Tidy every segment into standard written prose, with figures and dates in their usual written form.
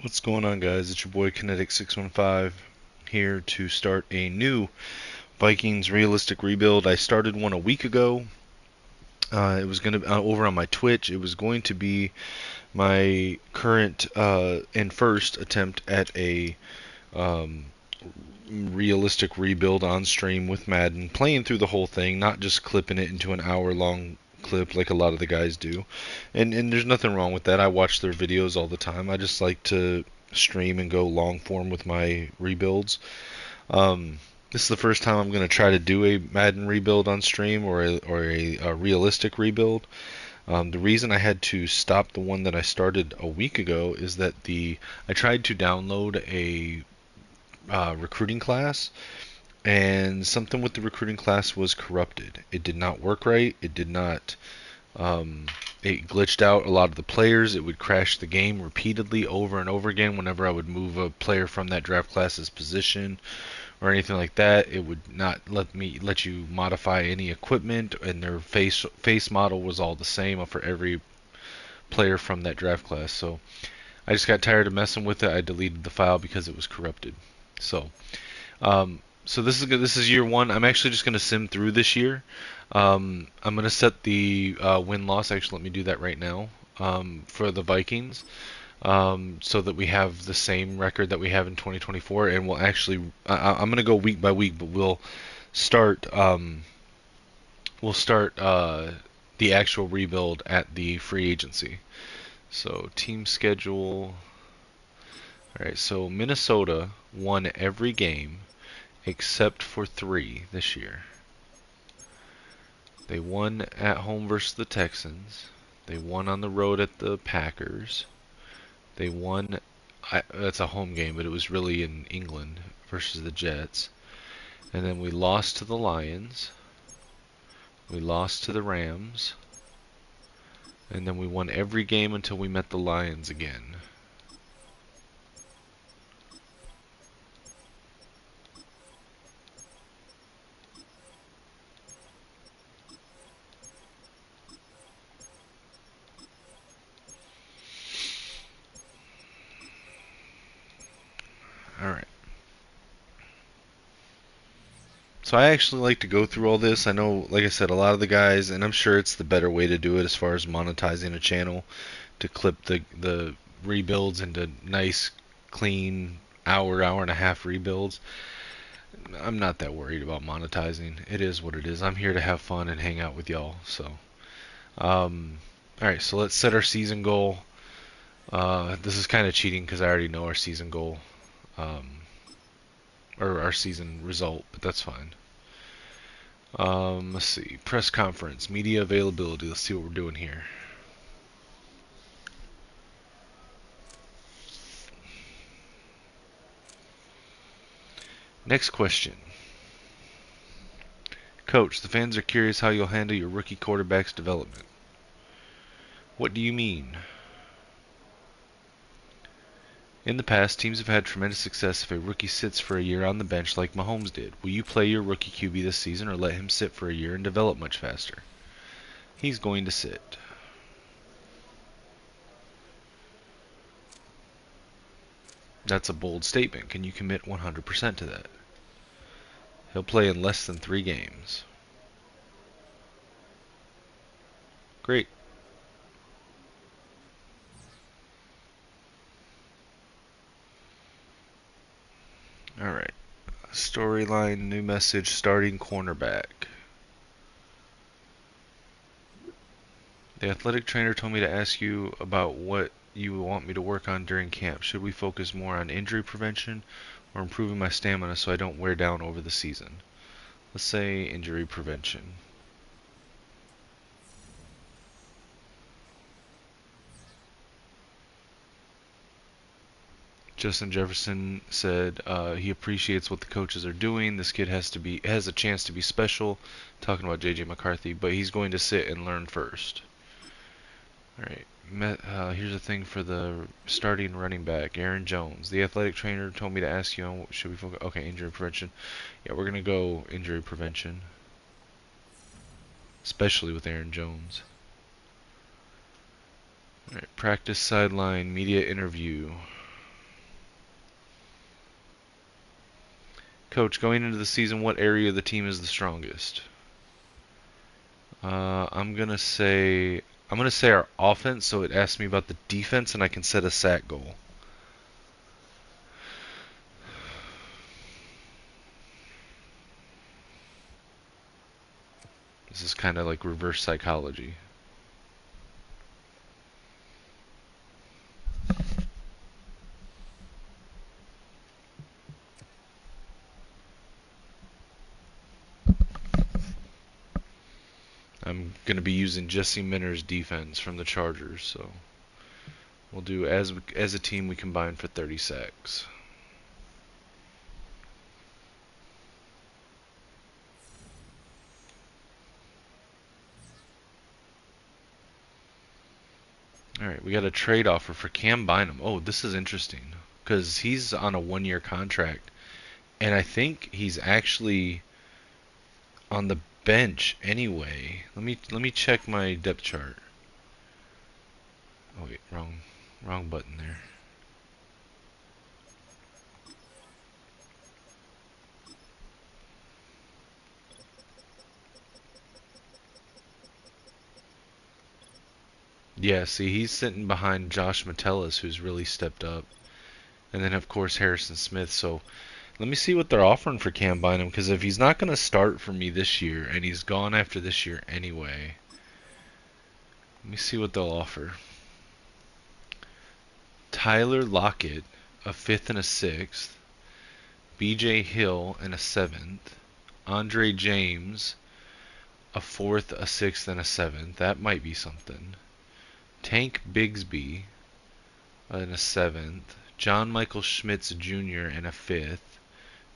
What's going on, guys? It's your boy Kinetic615 here to start a new Vikings realistic rebuild. I started one a week ago. It was going to be over on my Twitch. It was going to be my current and first attempt at a um, realistic rebuild on stream with Madden, playing through the whole thing, not just clipping it into an hour-long clip like a lot of the guys do. And there's nothing wrong with that. I watch their videos all the time. I just like to stream and go long form with my rebuilds. This is the first time I'm going to try to do a Madden rebuild on stream or a realistic rebuild. The reason I had to stop the one that I started a week ago is that I tried to download a recruiting class, and something with the recruiting class was corrupted. It did not work right. It did not. Um, it glitched out a lot of the players. It would crash the game repeatedly over and over again whenever I would move a player from that draft class's position or anything like that. It would not let you modify any equipment, and their face model was all the same for every player from that draft class. So I just got tired of messing with it. I deleted the file because it was corrupted. So um, so this is good. This is year one. I'm actually just going to sim through this year. I'm going to set the win-loss. Actually, let me do that right now for the Vikings, so that we have the same record that we have in 2024. And we'll actually, I'm going to go week by week, but start um, we'll start the actual rebuild at the free agency. So team schedule. All right. So Minnesota won every game except for 3 this year. They won at home versus the Texans. They won on the road at the Packers. They won. That's a home game, but it was really in England versus the Jets. And then we lost to the Lions. We lost to the Rams. And then we won every game until we met the Lions again. All right. So I actually like to go through all this. I know, like I said, a lot of the guys, and I'm sure it's the better way to do it as far as monetizing a channel, to clip the rebuilds into nice, clean hour and a half rebuilds. I'm not that worried about monetizing. It is what it is. I'm here to have fun and hang out with y'all. So, all right. So let's set our season goal. This is kind of cheating because I already know our season goal, um, or our season result, but that's fine. Let's see. Press conference, media availability. Let's see what we're doing here. Next question. Coach, the fans are curious how you'll handle your rookie quarterback's development. What do you mean? In the past, teams have had tremendous success if a rookie sits for a year on the bench like Mahomes did. Will you play your rookie QB this season or let him sit for a year and develop much faster? He's going to sit. That's a bold statement. Can you commit 100% to that? He'll play in less than 3 games. Great. Alright. Storyline, new message, starting cornerback. The athletic trainer told me to ask you about what you want me to work on during camp. Should we focus more on injury prevention or improving my stamina so I don't wear down over the season? Let's say injury prevention. Justin Jefferson said he appreciates what the coaches are doing. This kid has a chance to be special. Talking about JJ McCarthy, but he's going to sit and learn first. All right. Here's a thing for the starting running back, Aaron Jones. The athletic trainer told me to ask you on what should we focus. Okay, injury prevention. Yeah, we're gonna go injury prevention, especially with Aaron Jones. All right. Practice sideline media interview. Coach, going into the season, what area of the team is the strongest? I'm gonna say our offense, so it asks me about the defense, and I can set a sack goal. This is kind of like reverse psychology. I'm gonna be using Jesse Minter's defense from the Chargers, so we'll do as a team we combine for 30 sacks. All right, we got a trade offer for Cam Bynum. Oh, this is interesting because he's on a 1-year contract, and I think he's actually on the bench anyway. Let me check my depth chart. Oh wait, wrong button there. Yeah, see, he's sitting behind Josh Metellus, who's really stepped up, and then of course Harrison Smith. So let me see what they're offering for Cam Bynum, because if he's not going to start for me this year, and he's gone after this year anyway, let me see what they'll offer. Tyler Lockett, a fifth and a sixth. B.J. Hill and a seventh. Andre James, a fourth, a sixth, and a seventh. That might be something. Tank Bigsby and a seventh. John Michael Schmitz Jr. and a fifth.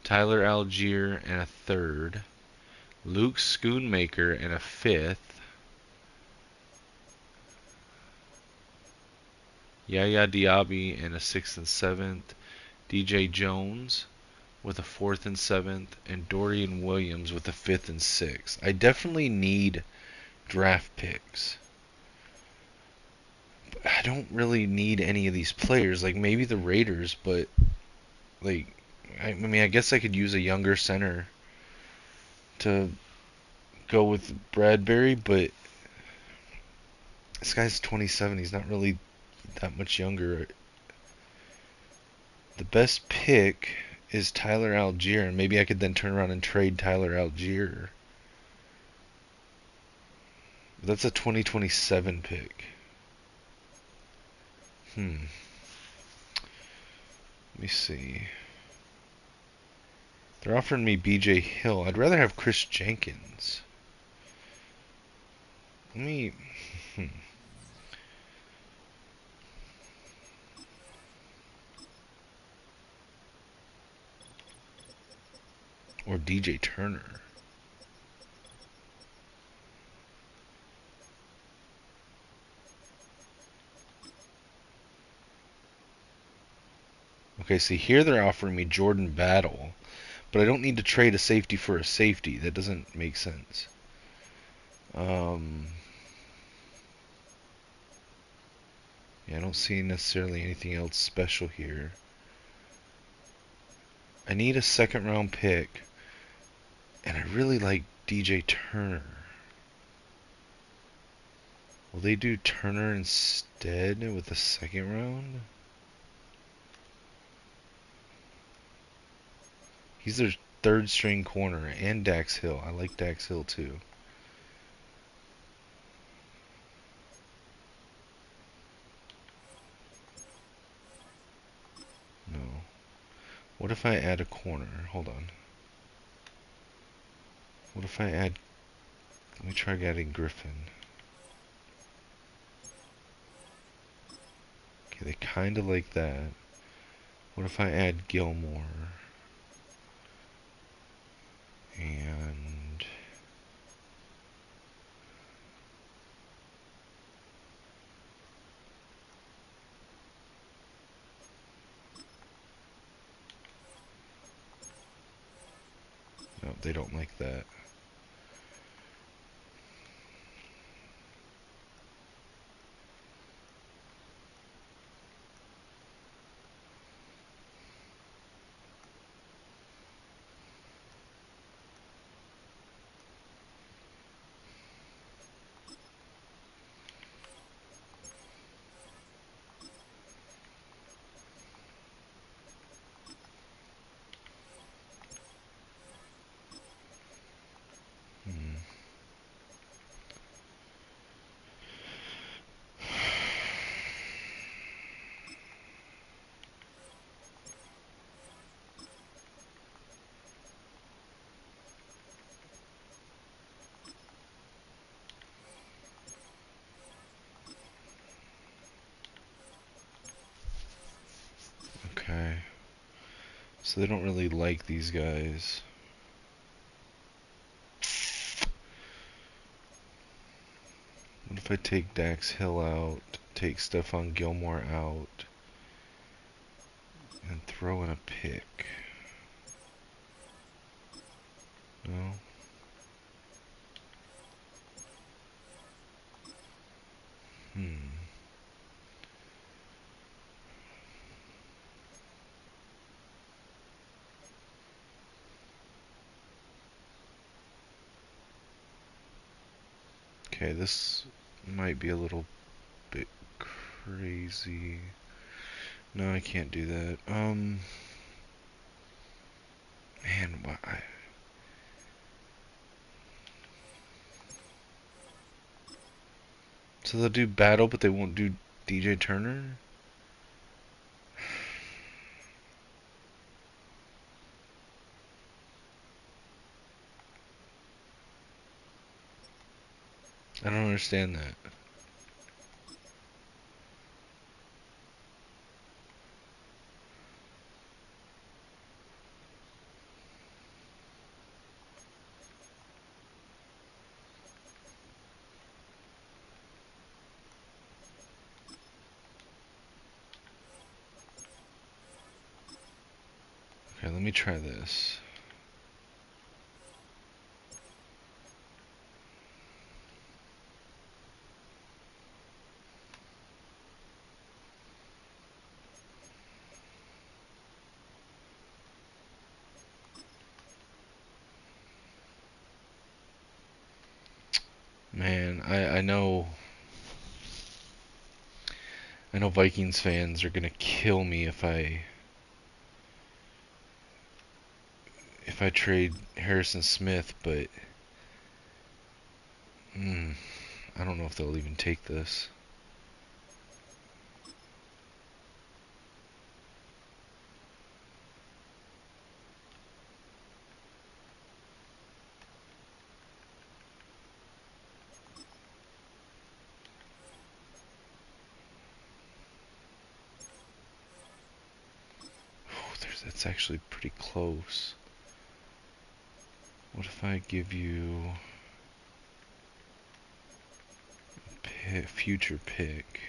Tyler Algier and a third. Luke Schoonmaker and a fifth. Yaya Diaby and a sixth and seventh. DJ Jones with a fourth and seventh, and Dorian Williams with a fifth and sixth. I definitely need draft picks. But I don't really need any of these players. Like maybe the Raiders, but like I mean I guess I could use a younger center to go with Bradbury, but this guy's 27. He's not really that much younger. The best pick is Tyler Algier, and maybe I could then turn around and trade Tyler Algier. That's a 2027 pick. Let me see. They're offering me B.J. Hill. I'd rather have Chris Jenkins. Let me. Hmm. Or DJ Turner. Okay, see here they're offering me Jordan Battle, but I don't need to trade a safety for a safety. That doesn't make sense. Yeah, I don't see necessarily anything else special here. I need a second round pick, and I really like DJ Turner. Will they do Turner instead with the second round? He's their third string corner, and Dax Hill. I like Dax Hill too. No. What if I add a corner? Hold on. What if I add... Let me try adding Griffin. Okay, they kind of like that. What if I add Gilmore? And... No, they don't like that. Okay. So they don't really like these guys. What if I take Dax Hill out, take Stephon Gilmore out, and throw in a pick? No? Hmm. Okay, this might be a little bit crazy. No, I can't do that. Man, why? So they'll do battle, but they won't do DJ Turner? I don't understand that. Okay, let me try this. Man, I know Vikings fans are gonna kill me if I trade Harrison Smith, but mm, I don't know if they'll even take this. That's actually pretty close. What if I give you a future pick?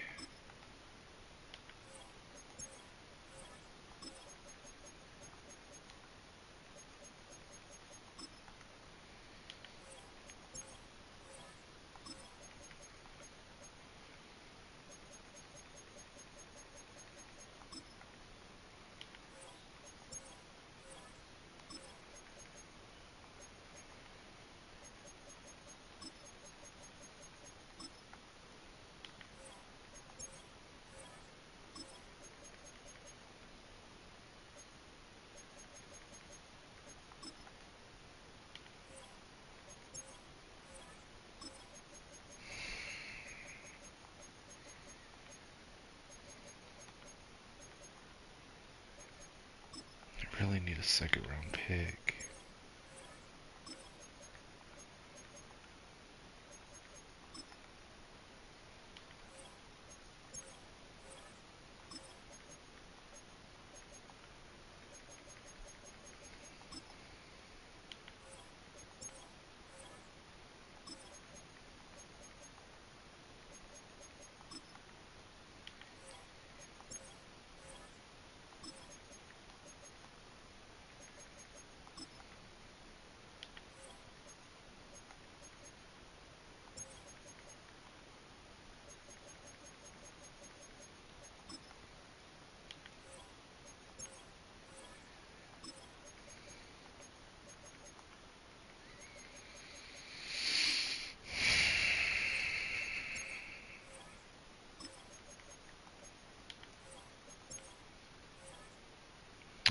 I really need a second round pick.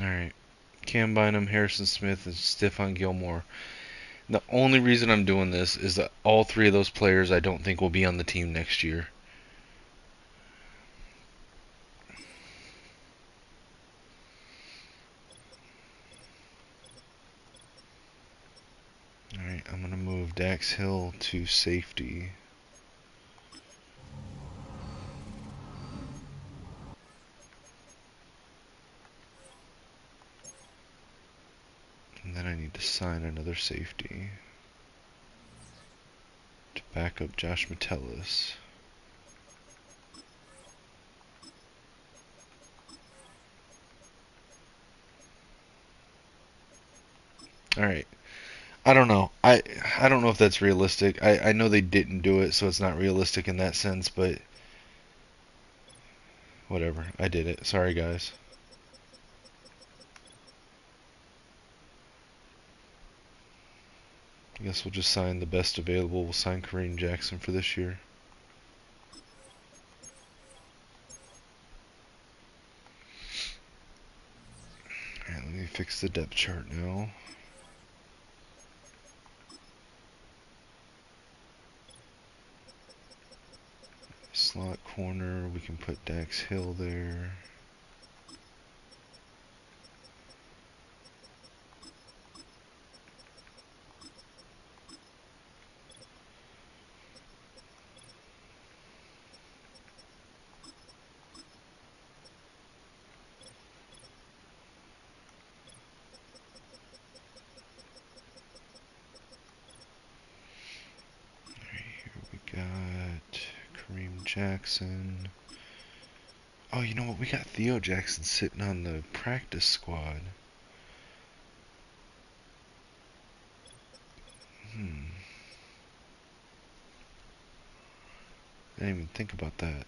Alright. Cam Bynum, Harrison Smith, and Stephon Gilmore. The only reason I'm doing this is that all three of those players I don't think will be on the team next year. Alright, I'm going to move Dax Hill to safety. need to sign another safety to back up Josh Metellus. Alright. I don't know. I don't know if that's realistic. I know they didn't do it, so it's not realistic in that sense, but whatever. I did it. Sorry, guys. I guess we'll just sign the best available. We'll sign Kareem Jackson for this year. Alright, let me fix the depth chart now. Slot corner, we can put Dax Hill there. Got Kareem Jackson. Oh, you know what? We got Theo Jackson sitting on the practice squad. I didn't even think about that.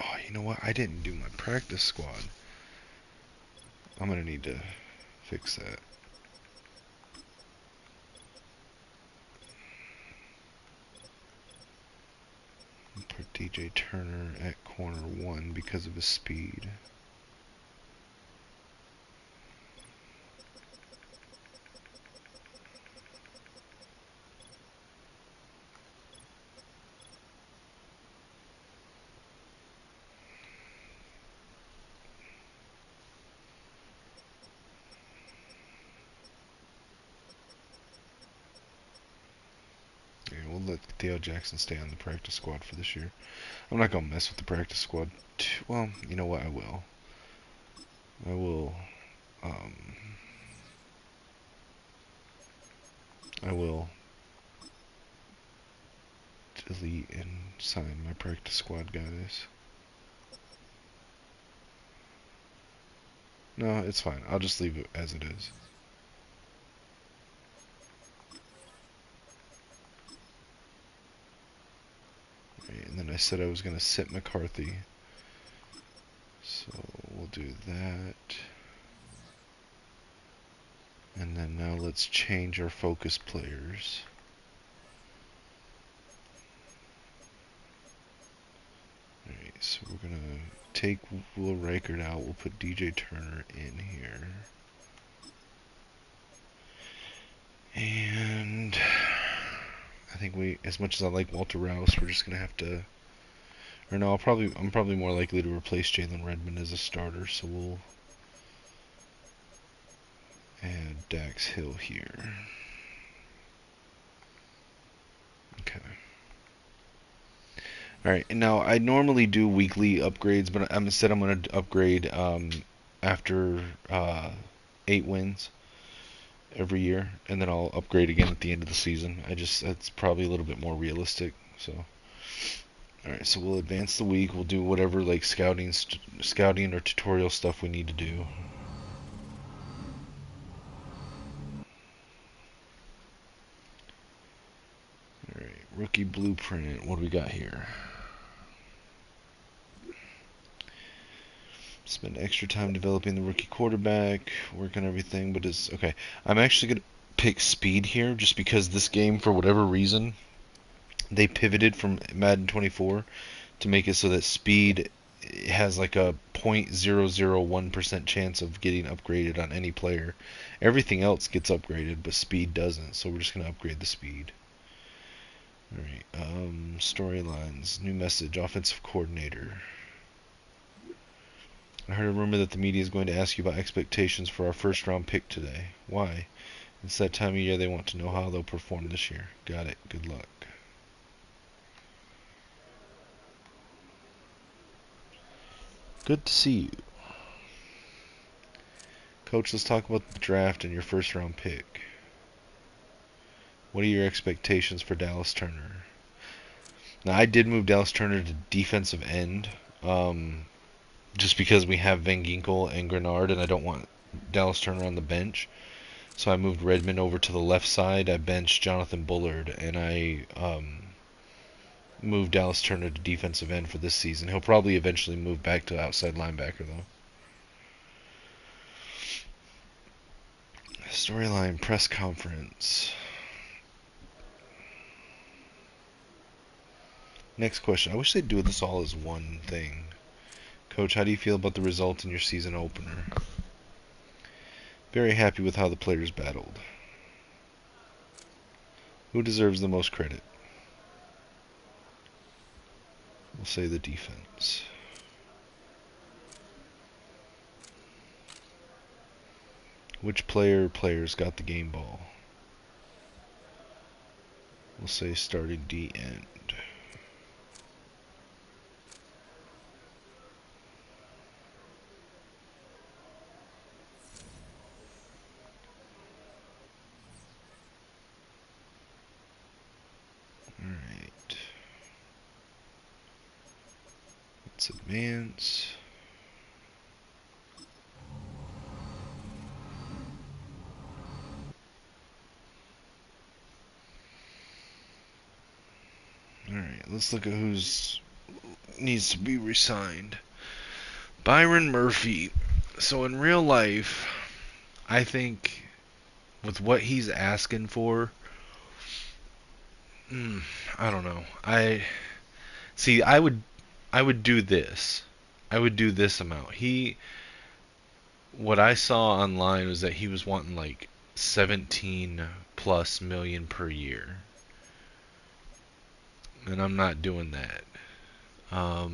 Oh, you know what? I didn't do my practice squad. I'm gonna need to fix that. Put DJ Turner at corner 1 because of his speed. Yeah, we'll let Theo Jackson stay on the practice squad for this year. I'm not gonna mess with the practice squad. Well, you know what? I will. I will. I will delete and sign my practice squad guys. No, it's fine. I'll just leave it as it is. Right, and then I said I was going to sit McCarthy. So we'll do that. And then now let's change our focus players. Alright, so we're going to take Will Reichert out. We'll put DJ Turner in here. And I think as much as I like Walter Rouse, we're just going to have to, or no, I'm probably more likely to replace Jalen Redmond as a starter, so we'll add Dax Hill here. Okay. Alright, and now I normally do weekly upgrades, but instead I'm going to upgrade after 8 wins every year, and then I'll upgrade again at the end of the season. That's probably a little bit more realistic. So, alright, so we'll advance the week. We'll do whatever like scouting or tutorial stuff we need to do. Alright, rookie blueprint. What do we got here? Spend extra time developing the rookie quarterback, work on everything, but it's okay. I'm actually going to pick speed here just because this game, for whatever reason, they pivoted from Madden 24 to make it so that speed has like a 0.001% chance of getting upgraded on any player. Everything else gets upgraded, but speed doesn't, so we're just going to upgrade the speed. Alright, storylines, new message, offensive coordinator. I heard a rumor that the media is going to ask you about expectations for our first round pick today. Why? It's that time of year they want to know how they'll perform this year. Got it. Good luck. Good to see you. Coach, let's talk about the draft and your first round pick. What are your expectations for Dallas Turner? Now, I did move Dallas Turner to defensive end, just because we have Van Ginkel and Grenard, and I don't want Dallas Turner on the bench. So I moved Redmond over to the left side. I benched Jonathan Bullard, and I moved Dallas Turner to defensive end for this season. He'll probably eventually move back to outside linebacker, though. Storyline press conference. Next question. I wish they'd do this all as one thing. Coach, how do you feel about the result in your season opener? Very happy with how the players battled. Who deserves the most credit? We'll say the defense. Which players got the game ball? We'll say starting D end. Alright. Let's advance. Alright, let's look at who's needs to be re-signed. Byron Murphy. So in real life, I think with what he's asking for, I don't know. I would do this. I would do this amount. What I saw online was that he was wanting like 17 plus million per year. And I'm not doing that. We'll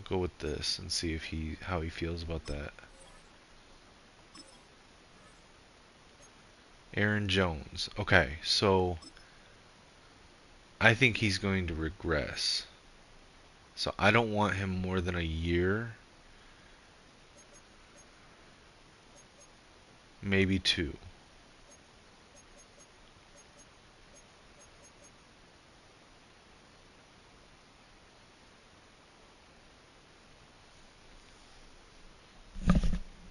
go with this and see if how he feels about that. Aaron Jones. Okay, so I think he's going to regress. So I don't want him more than a year. Maybe two.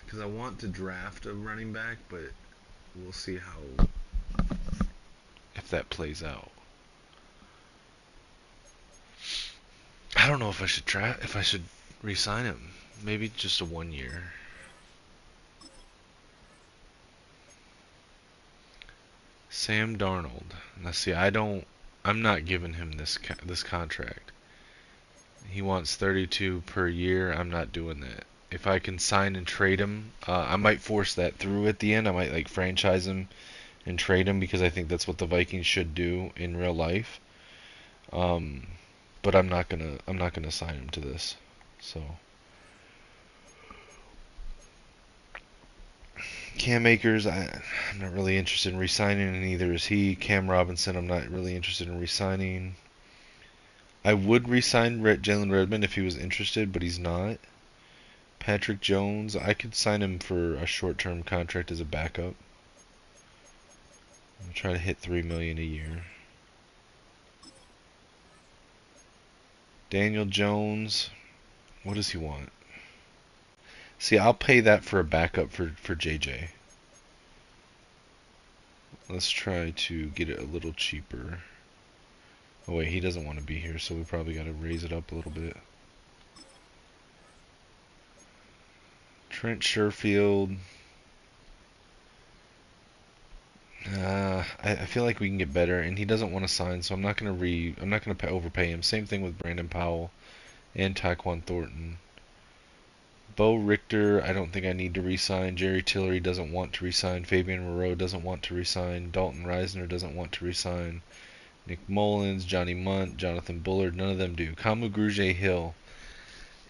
Because I want to draft a running back, but we'll see if that plays out. I don't know if I should re-sign him. Maybe just a 1 year. Sam Darnold. Now see, I'm not giving him this contract. He wants 32 per year. I'm not doing that. If I can sign and trade him, I might force that through at the end. I might like franchise him and trade him because I think that's what the Vikings should do in real life. But I'm not gonna sign him to this. So Cam Akers, I'm not really interested in re-signing, and neither is he. Cam Robinson, I'm not really interested in re-signing. I would re-sign Jalen Redmond if he was interested, but he's not. Patrick Jones, I could sign him for a short-term contract as a backup. I'm trying to hit $3 million a year. Daniel Jones, what does he want? See, I'll pay that for a backup for JJ. Let's try to get it a little cheaper. Oh wait, he doesn't want to be here, so we probably got to raise it up a little bit. Trent Sherfield. I feel like we can get better, and he doesn't want to sign, so I'm not gonna overpay him. Same thing with Brandon Powell and Tyquan Thornton. Bo Richter, I don't think I need to re-sign. Jerry Tillery doesn't want to re-sign. Fabian Moreau doesn't want to re-sign. Dalton Reisner doesn't want to re-sign. Nick Mullins, Johnny Munt, Jonathan Bullard, none of them do. Kamu Grugier-Hill,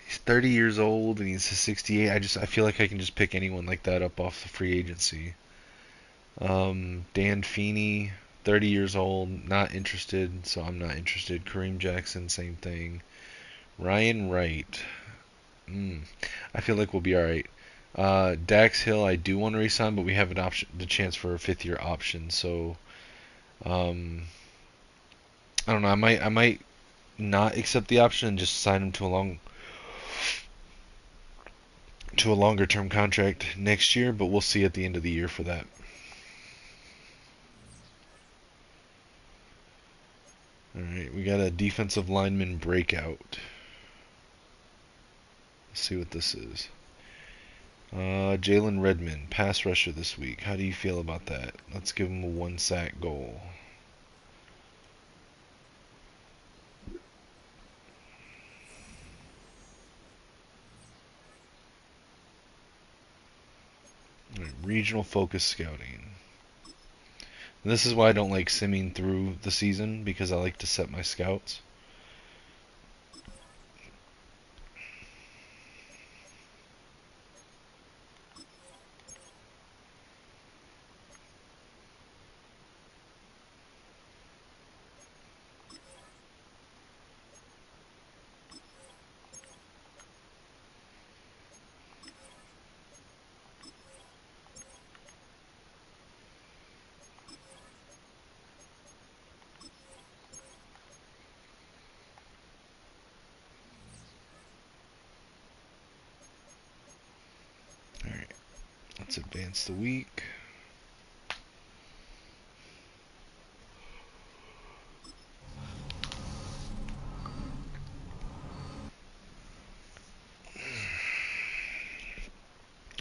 he's 30 years old and he's a 68. I feel like I can just pick anyone like that up off the free agency. Dan Feeney, 30 years old, not interested, so I'm not interested. Kareem Jackson, same thing. Ryan Wright, I feel like we'll be all right. Dax Hill, I do want to resign, but we have the chance for a fifth-year option. So, um, I don't know. I might not accept the option and just sign him to a longer-term contract next year. But we'll see at the end of the year for that. All right, we got a defensive lineman breakout. Let's see what this is. Jalen Redmond, pass rusher this week. How do you feel about that? Let's give him a 1 sack goal. Right, regional focus scouting. And this is why I don't like simming through the season, because I like to set my scouts. Alright, let's advance the week.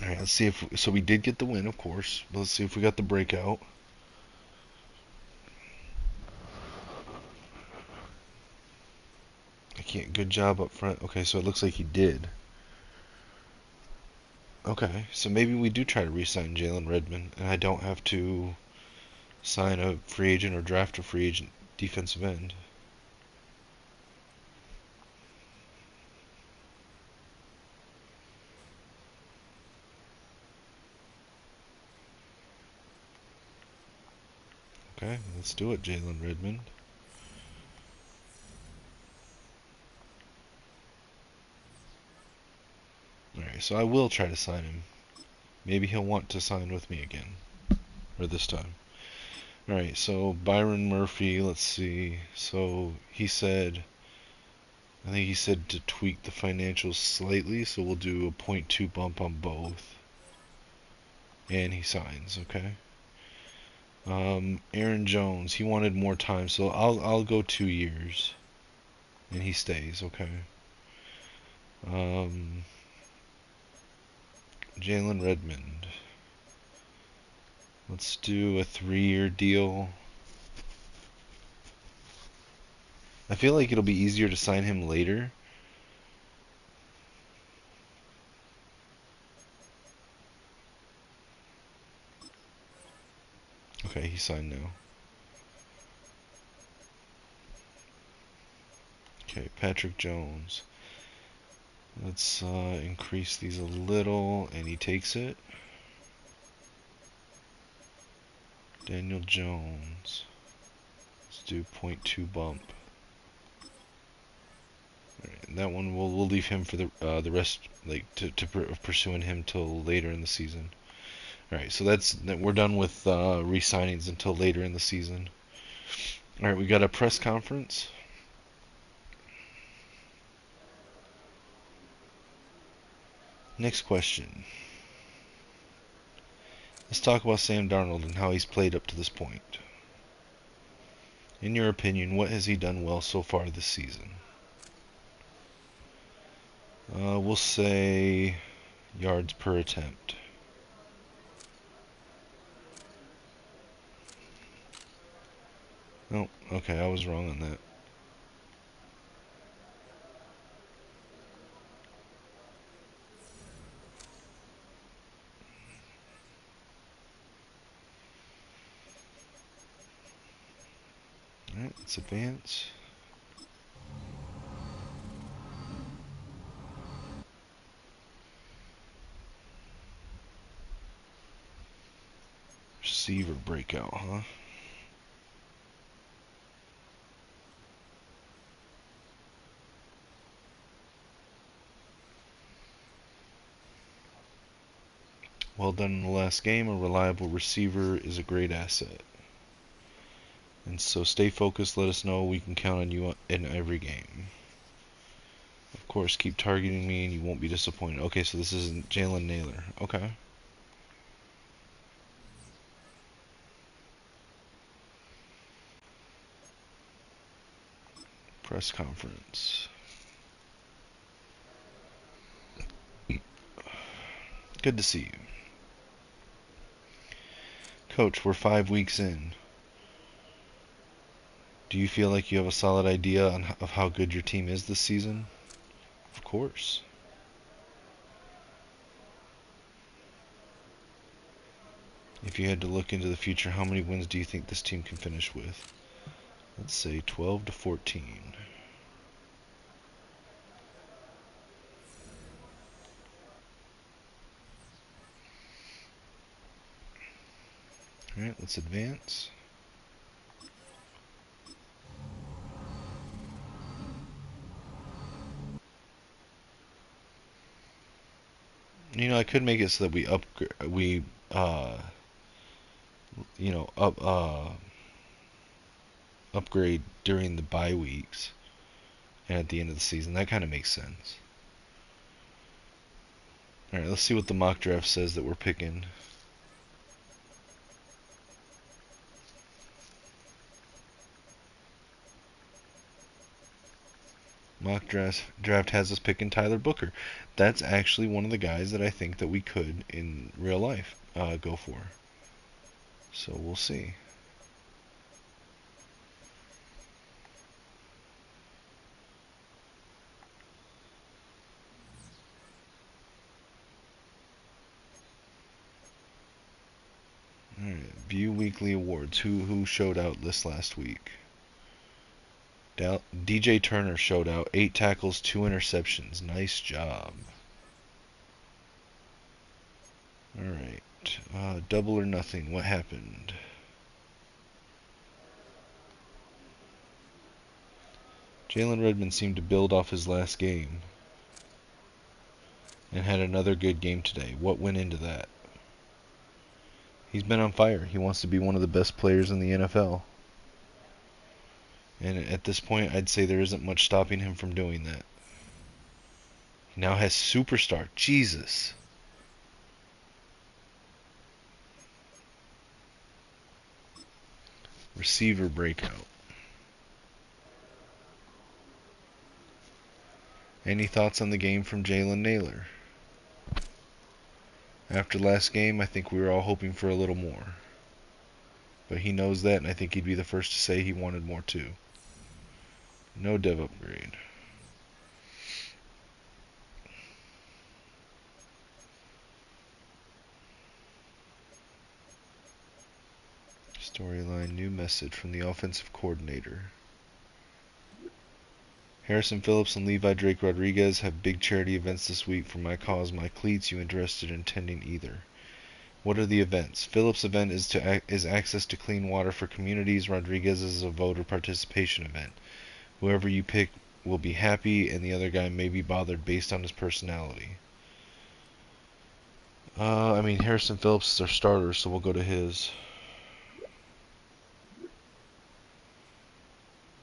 Alright, let's see if... So we did get the win, of course. But let's see if we got the breakout. I can't... Good job up front. Okay, so it looks like he did. Okay, so maybe we do try to re-sign Jalen Redmond, and I don't have to sign a free agent or draft a free agent defensive end. Okay, let's do it, Jalen Redmond. Alright, so I will try to sign him. Maybe he'll want to sign with me again. Or this time. Alright, so Byron Murphy, let's see. So he said... I think he said to tweak the financials slightly, so we'll do a 0.2 bump on both. And he signs, okay? Aaron Jones, he wanted more time, so I'll go 2 years. And he stays, okay? Jalen Redmond. Let's do a 3-year deal. I feel like it'll be easier to sign him later. Okay, he signed now. Okay, Patrick Jones. Let's increase these a little, and he takes it. Daniel Jones. Let's do 0.2 bump. Alright, and that one we'll leave him for the rest, like to pursuing him till later in the season. All right, so we're done with re-signings until later in the season. All right, we got a press conference. Next question. Let's talk about Sam Darnold and how he's played up to this point. In your opinion, what has he done well so far this season? We'll say yards per attempt. Oh, okay, I was wrong on that. Alright, let's advance. Receiver breakout, huh? Well done in the last game. A reliable receiver is a great asset. And so stay focused. Let us know. We can count on you in every game. Of course, keep targeting me and you won't be disappointed. Okay, so this isn't Jalen Naylor. Okay. Press conference. Good to see you. Coach, we're 5 weeks in. Do you feel like you have a solid idea of how good your team is this season? Of course. If you had to look into the future, how many wins do you think this team can finish with? Let's say 12 to 14. Alright, let's advance. You know, I could make it so that you know, upgrade during the bye weeks and at the end of the season. That kind of makes sense. Alright, let's see what the mock draft says that we're picking. Mock draft has us picking Tyler Booker. That's actually one of the guys that I think that we could, in real life, go for. So we'll see. Alright, view weekly awards. Who showed out this last week? DJ Turner showed out. 8 tackles, 2 interceptions. Nice job. Alright. Double or nothing. What happened? Jalen Redmond seemed to build off his last game and had another good game today. What went into that? He's been on fire. He wants to be one of the best players in the NFL. And at this point, I'd say there isn't much stopping him from doing that. He now has superstar. Jesus. Receiver breakout. Any thoughts on the game from Jalen Naylor? After last game, I think we were all hoping for a little more. But he knows that, and I think he'd be the first to say he wanted more too. No dev upgrade. Storyline, new message from the offensive coordinator. Harrison Phillips and Levi Drake Rodriguez have big charity events this week for My Cause, My Cleats. You interested in attending either? What are the events? Phillips' event is access to clean water for communities. Rodriguez's is a voter participation event. Whoever you pick will be happy, and the other guy may be bothered based on his personality. I mean, Harrison Phillips is our starter, so we'll go to his.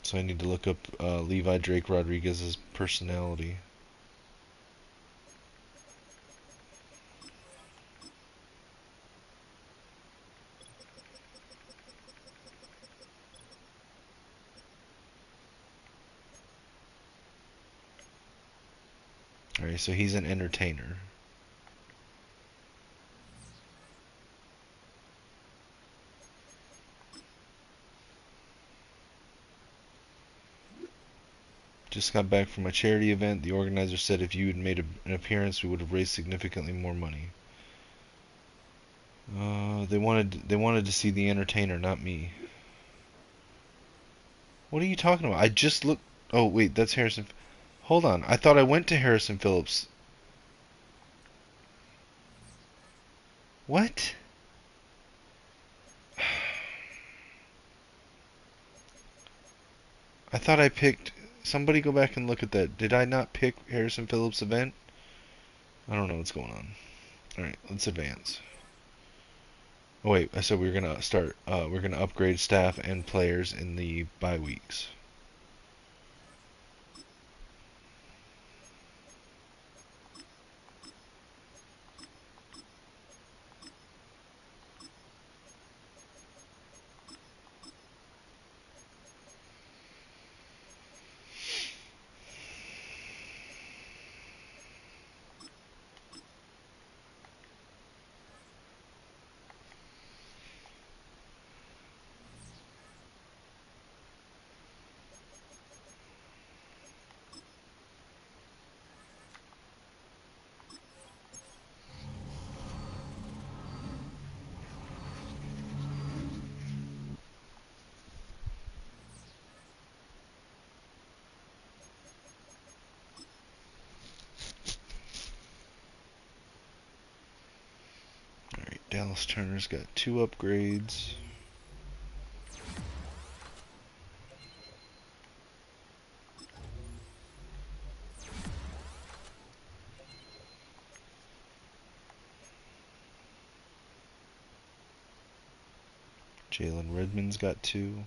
So I need to look up Levi Drake Rodriguez's personality. Alright, so he's an entertainer. Just got back from a charity event. The organizer said if you had made an appearance, we would have raised significantly more money. They wanted to see the entertainer, not me. What are you talking about? I just looked. Oh, wait, that's Harrison. Hold on. I thought I went to Harrison Phillips. What? I thought I picked. Somebody go back and look at that. Did I not pick Harrison Phillips event? I don't know what's going on. Alright, let's advance. Oh, wait, I said we were gonna start. We're gonna upgrade staff and players in the bye weeks. Alright, Dallas Turner's got 2 upgrades. Jalen Redmond's got 2.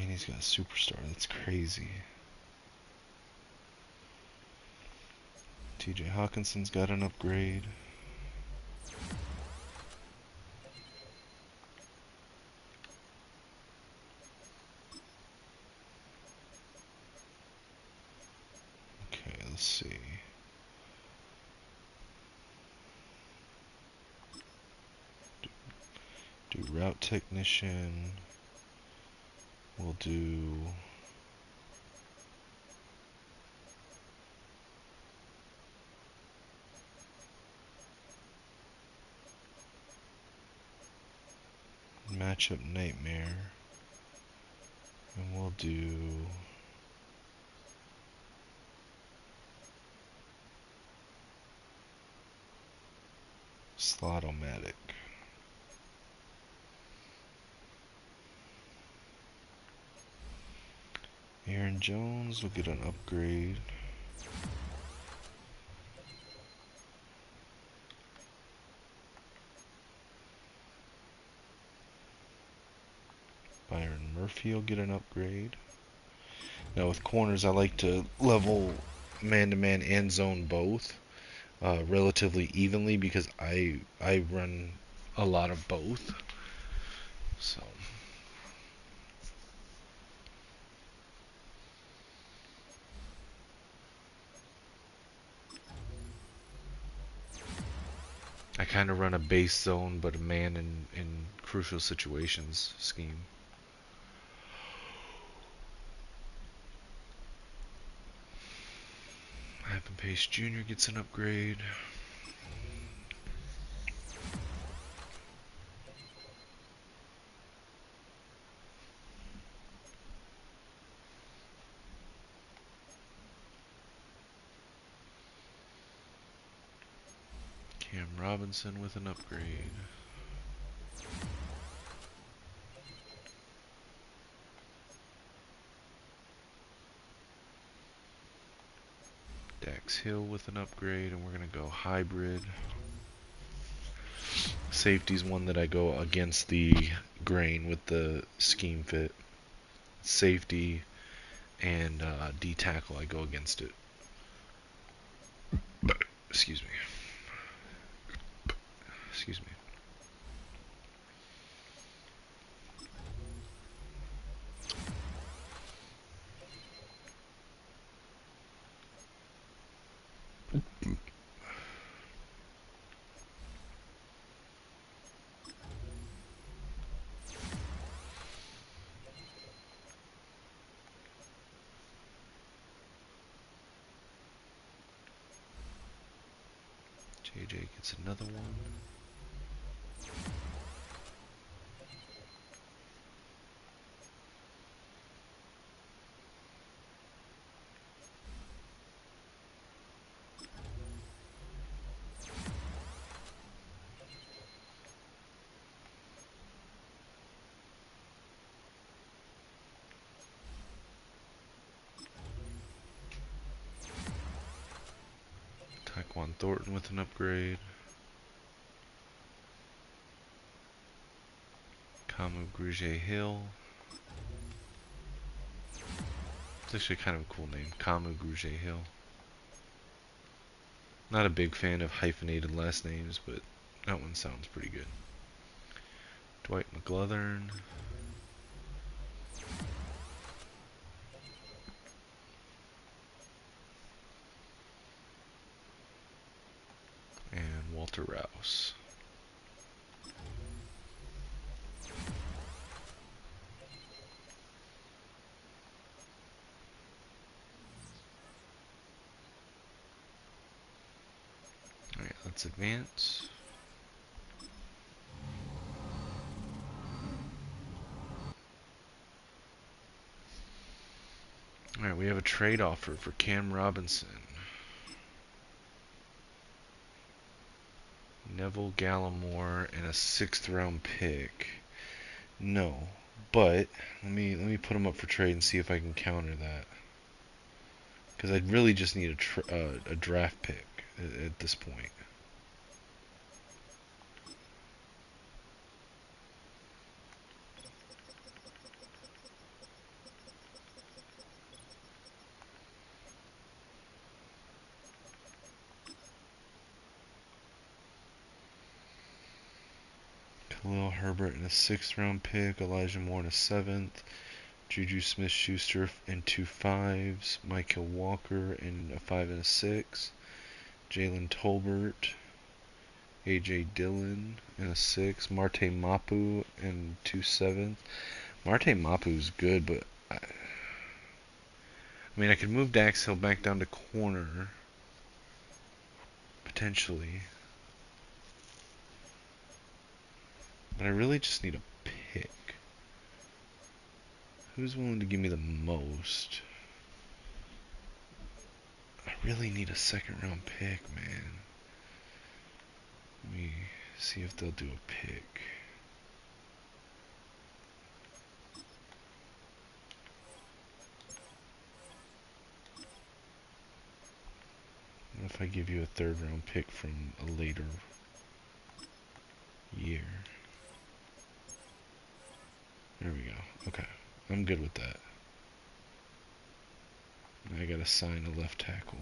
And he's got a superstar. That's crazy. TJ Hawkinson's got an upgrade. Okay, let's see. Do route technician. We'll do matchup nightmare. And we'll do Slot-O-Matic. Aaron Jones will get an upgrade. Byron Murphy will get an upgrade. Now with corners, I like to level man-to-man and zone both relatively evenly because I run a lot of both. So I kind of run a base zone, but a man in crucial situations scheme. Ivan Pace Jr. gets an upgrade. Cam Robinson with an upgrade. Dax Hill with an upgrade, and we're going to go hybrid. Safety's one that I go against the grain with the scheme fit. Safety and D tackle, I go against it. Excuse me. Excuse me. AJ gets another one. Taekwon Thornton with an upgrade. Kamu Grugier Hill. It's actually kind of a cool name, Kamu Grugier Hill. Not a big fan of hyphenated last names, but that one sounds pretty good. Dwight McGlothern. And Walter Rouse. Alright, let's advance. Alright, we have a trade offer for Cam Robinson. Neville Gallimore and a 6th round pick. No, but let me put him up for trade and see if I can counter that. Because I'd really just need a draft pick at this point. Khalil Herbert in a 6th round pick, Elijah Moore in a 7th, Juju Smith-Schuster in 2 5s, Micah Walker in a 5 and a 6, Jalen Tolbert, AJ Dillon in a 6, Marte Mapu in 2 7. Marte Mapu's good, but I mean I could move Dax Hill back down to corner potentially. But I really just need a pick. Who's willing to give me the most? I really need a 2nd round pick, man. Let me see if they'll do a pick. What if I give you a 3rd round pick from a later year? There we go. Okay. I'm good with that. I gotta sign a left tackle.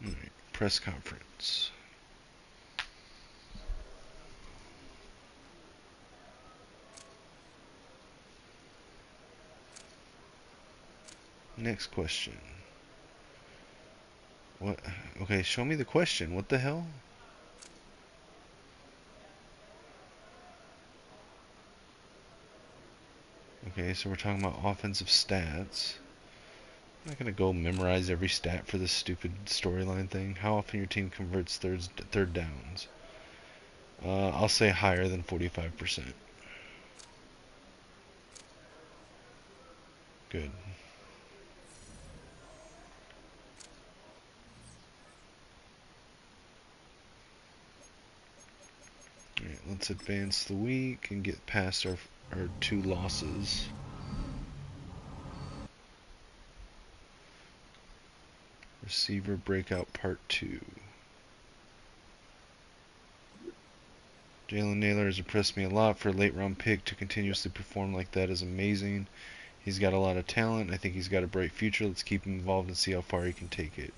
Alright, press conference. Next question. What? Okay, show me the question. What the hell? Okay, so we're talking about offensive stats. I'm not gonna go memorize every stat for this stupid storyline thing. How often your team converts third downs? I'll say higher than 45%. Good. Alright, let's advance the week and get past our 2 losses. Receiver breakout part 2. Jalen Naylor has impressed me a lot. For a late round pick to continuously perform like that is amazing. He's got a lot of talent. I think he's got a bright future. Let's keep him involved and see how far he can take it.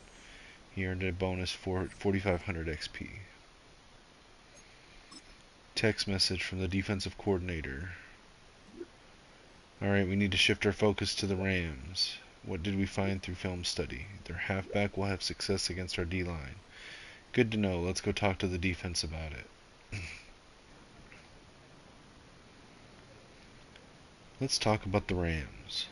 He earned a bonus for 4,500 XP. Text message from the defensive coordinator. Alright, we need to shift our focus to the Rams. What did we find through film study? Their halfback will have success against our D-line. Good to know. Let's go talk to the defense about it. Let's talk about the Rams.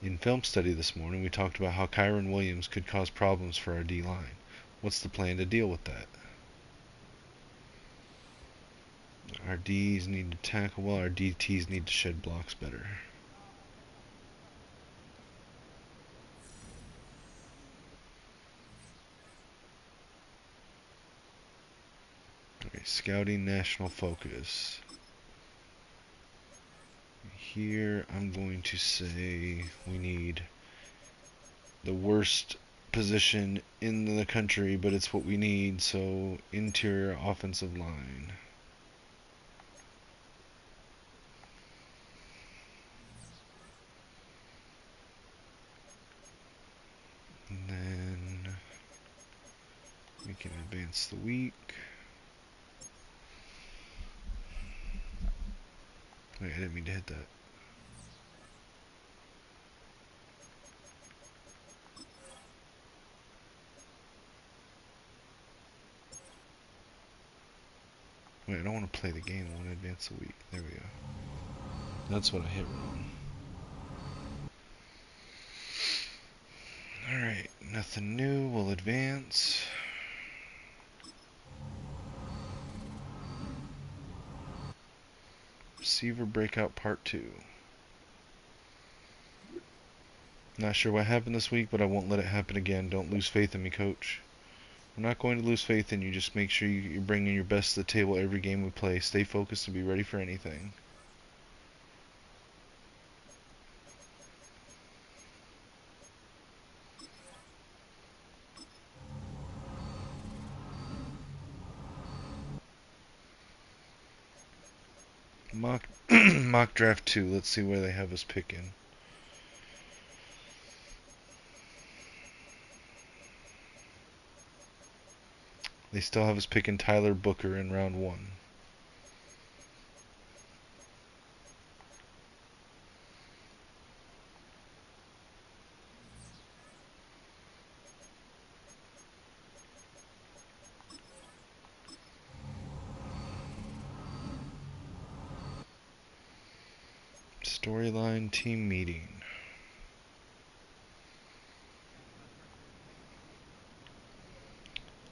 In film study this morning, we talked about how Kyron Williams could cause problems for our D-line. What's the plan to deal with that? Our Ds need to tackle well, our DTs need to shed blocks better. Okay, scouting national focus. Here I'm going to say we need the worst position in the country, but it's what we need, so interior offensive line. And then we can advance the week. Wait, I didn't mean to hit that. Wait, I don't want to play the game. I want to advance the week. There we go. That's what I hit wrong. Alright, nothing new. We'll advance. Receiver breakout part 2. Not sure what happened this week, but I won't let it happen again. Don't lose faith in me, coach. I'm not going to lose faith in you. Just make sure you're bringing your best to the table every game we play. Stay focused and be ready for anything. Mock draft 2. Let's see where they have us picking. They still have us picking Tyler Booker in round 1. Storyline team meeting.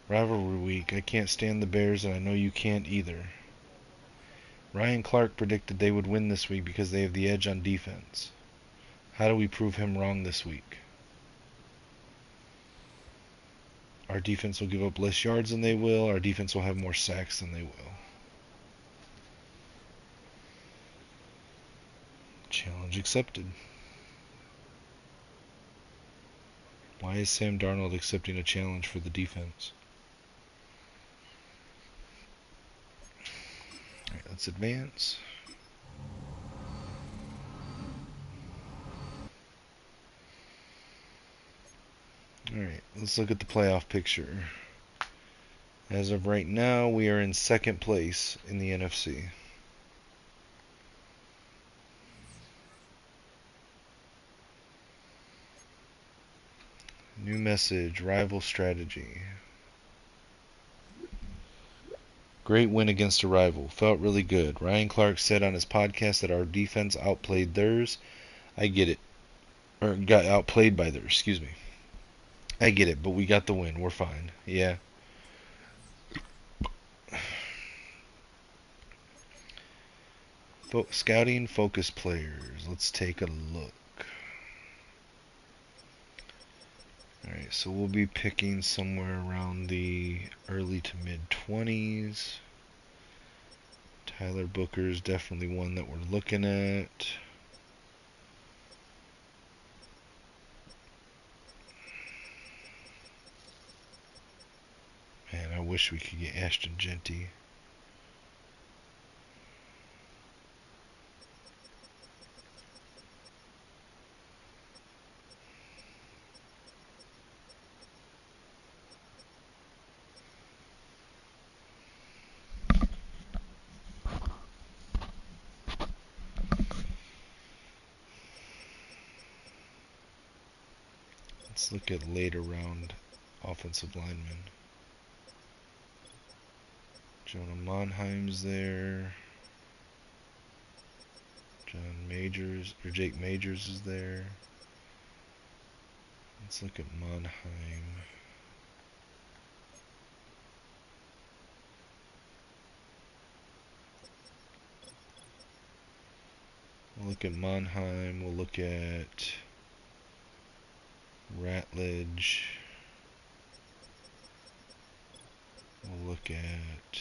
Rivalry week. I can't stand the Bears, and I know you can't either. Ryan Clark predicted they would win this week because they have the edge on defense. How do we prove him wrong this week? Our defense will give up less yards than they will. Our defense will have more sacks than they will. Challenge accepted. Why is Sam Darnold accepting a challenge for the defense? Alright, let's advance. Alright, let's look at the playoff picture. As of right now, we are in second place in the NFC. New message, rival strategy. Great win against a rival. Felt really good. Ryan Clark said on his podcast that our defense outplayed theirs. I get it. Or got outplayed by theirs, excuse me. I get it, but we got the win. We're fine. Yeah. Scouting focus players. Let's take a look. Alright, so we'll be picking somewhere around the early to mid 20s. Tyler Booker's definitely one that we're looking at. Man, I wish we could get Ashton Genty. Let's look at later round offensive linemen. Jonah Monheim's there. Jake Majors is there. Let's look at Monheim. We'll look at Monheim. We'll look at Ratledge. We'll look at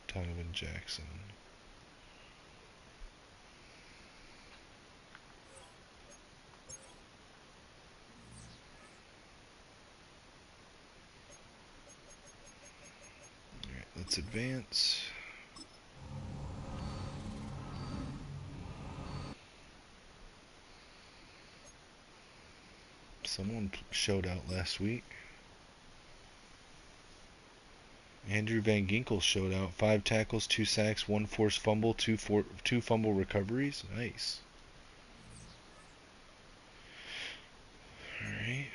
Donovan Jackson. Alright, let's advance. Someone showed out last week. Andrew Van Ginkel showed out. 5 tackles, 2 sacks, 1 forced fumble, 2 fumble recoveries. Nice. Alright.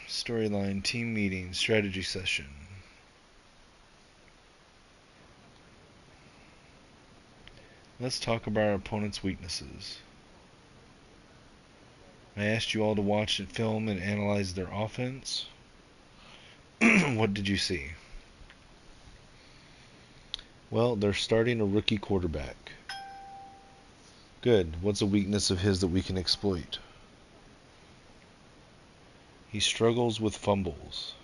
Storyline, team meeting, strategy session. Let's talk about our opponent's weaknesses. I asked you all to watch and film and analyze their offense. What did you see? Well, they're starting a rookie quarterback. Good. What's a weakness of his that we can exploit? He struggles with fumbles.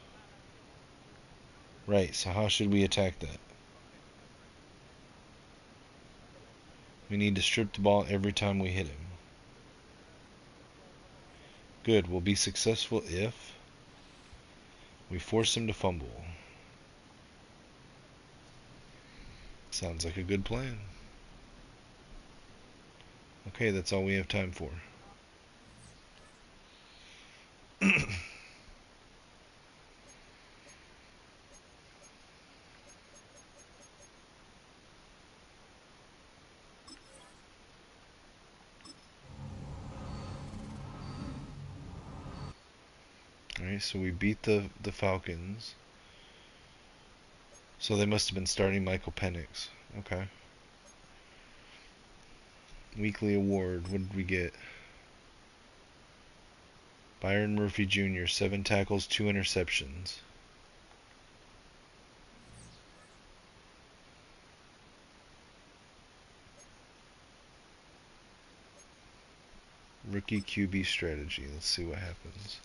Right, so how should we attack that? We need to strip the ball every time we hit him. Good, we'll be successful if we force him to fumble. Sounds like a good plan. Okay, that's all we have time for. Alright, so we beat the Falcons. So they must have been starting Michael Penix. Okay. Weekly award, what did we get? Byron Murphy Jr., 7 tackles, 2 interceptions. Rookie QB strategy. Let's see what happens.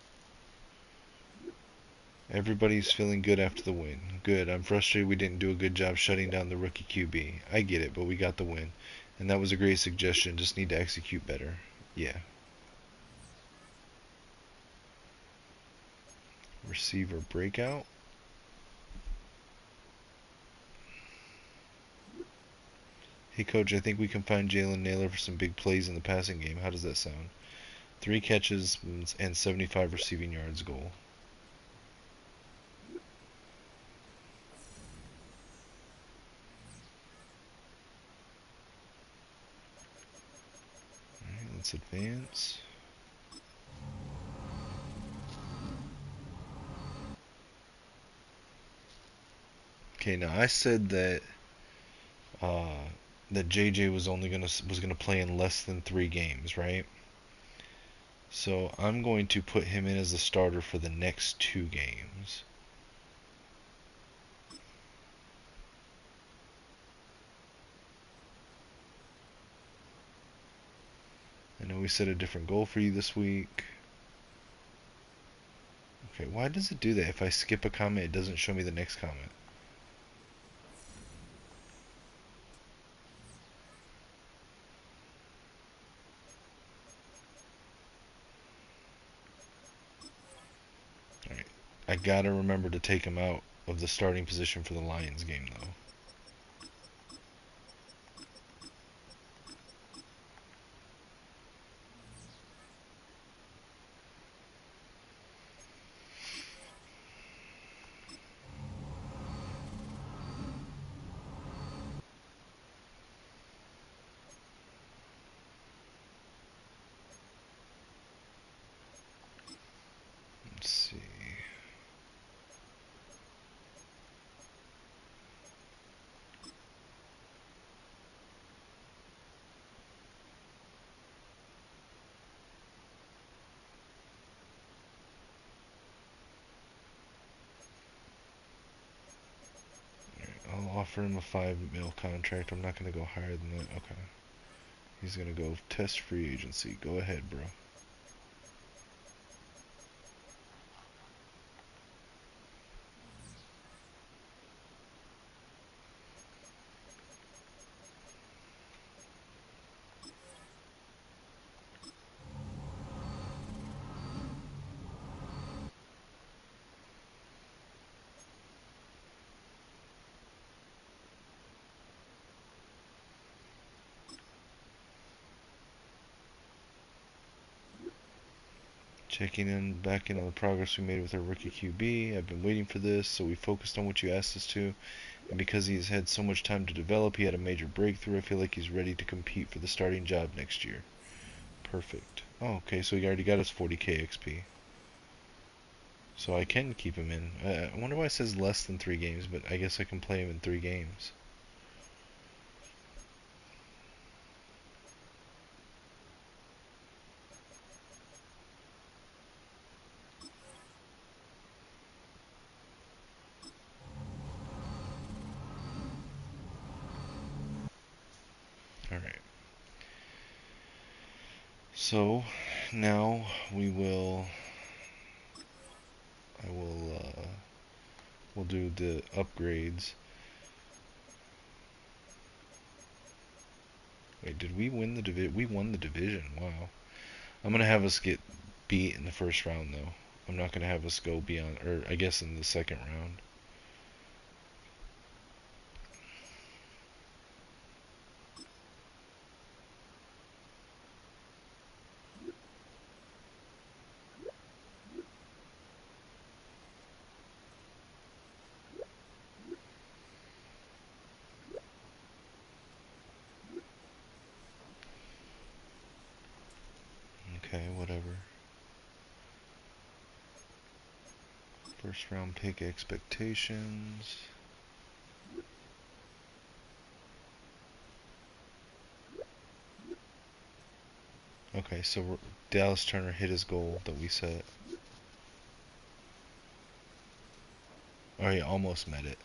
Everybody's feeling good after the win. Good. I'm frustrated we didn't do a good job shutting down the rookie QB. I get it, but we got the win. And that was a great suggestion. Just need to execute better. Yeah. Receiver breakout. Hey, coach, I think we can find Jalen Naylor for some big plays in the passing game. How does that sound? 3 catches and 75 receiving yards goal. Alright, let's advance. Okay, now I said that that JJ was gonna play in less than 3 games, right? So I'm going to put him in as a starter for the next 2 games. I know we set a different goal for you this week. Okay, why does it do that? If I skip a comment, it doesn't show me the next comment. Alright, I gotta remember to take him out of the starting position for the Lions game, though. Let's see. I'll offer him a $5 million contract. I'm not going to go higher than that. Okay. He's going to go test free agency. Go ahead, bro. Checking in back in on the progress we made with our rookie QB. I've been waiting for this, so we focused on what you asked us to. And because he's had so much time to develop, he had a major breakthrough. I feel like he's ready to compete for the starting job next year. Perfect. Oh, okay, so he already got his 40k XP. So I can keep him in. I wonder why it says less than 3 games, but I guess I can play him in 3 games. Alright. So, now we will... we'll do the upgrades. Wait, did we win the division? We won the division. Wow. I'm gonna have us get beat in the first round, though. I'm not gonna have us go beyond, or I guess in the second round. Okay, whatever. First round pick expectations. Okay, so Dallas Turner hit his goal that we set. Or he almost met it.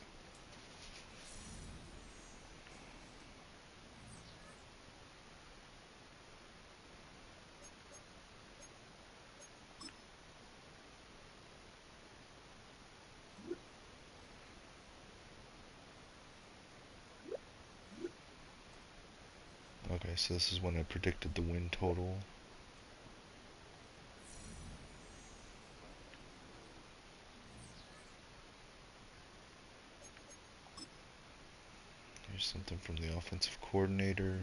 Okay, so this is when I predicted the win total. Here's something from the offensive coordinator.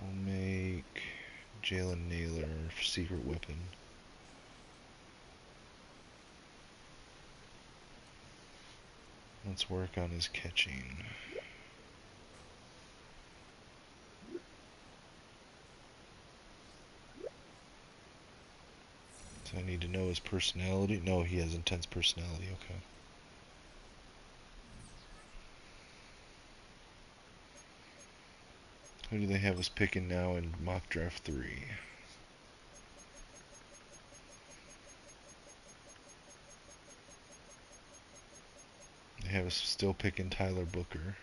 We'll make Jalen Naylor secret weapon. Let's work on his catching. So I need to know his personality. No, he has intense personality. Okay. Who do they have us picking now in mock draft 3? have us still picking Tyler Booker.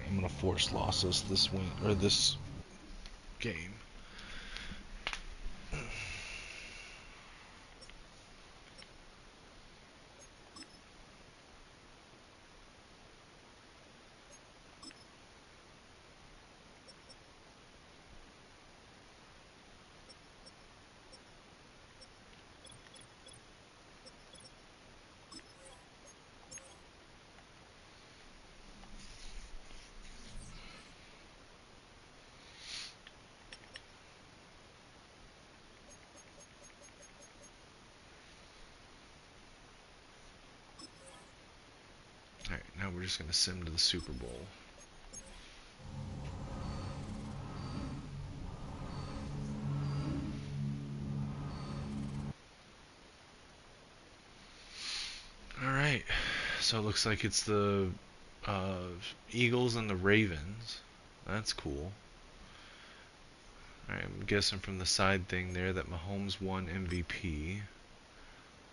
I'm gonna force losses this win or this game. Alright, now we're just gonna sim to the Super Bowl. Alright, so it looks like it's the Eagles and the Ravens. That's cool. Alright, I'm guessing from the side thing there that Mahomes won MVP.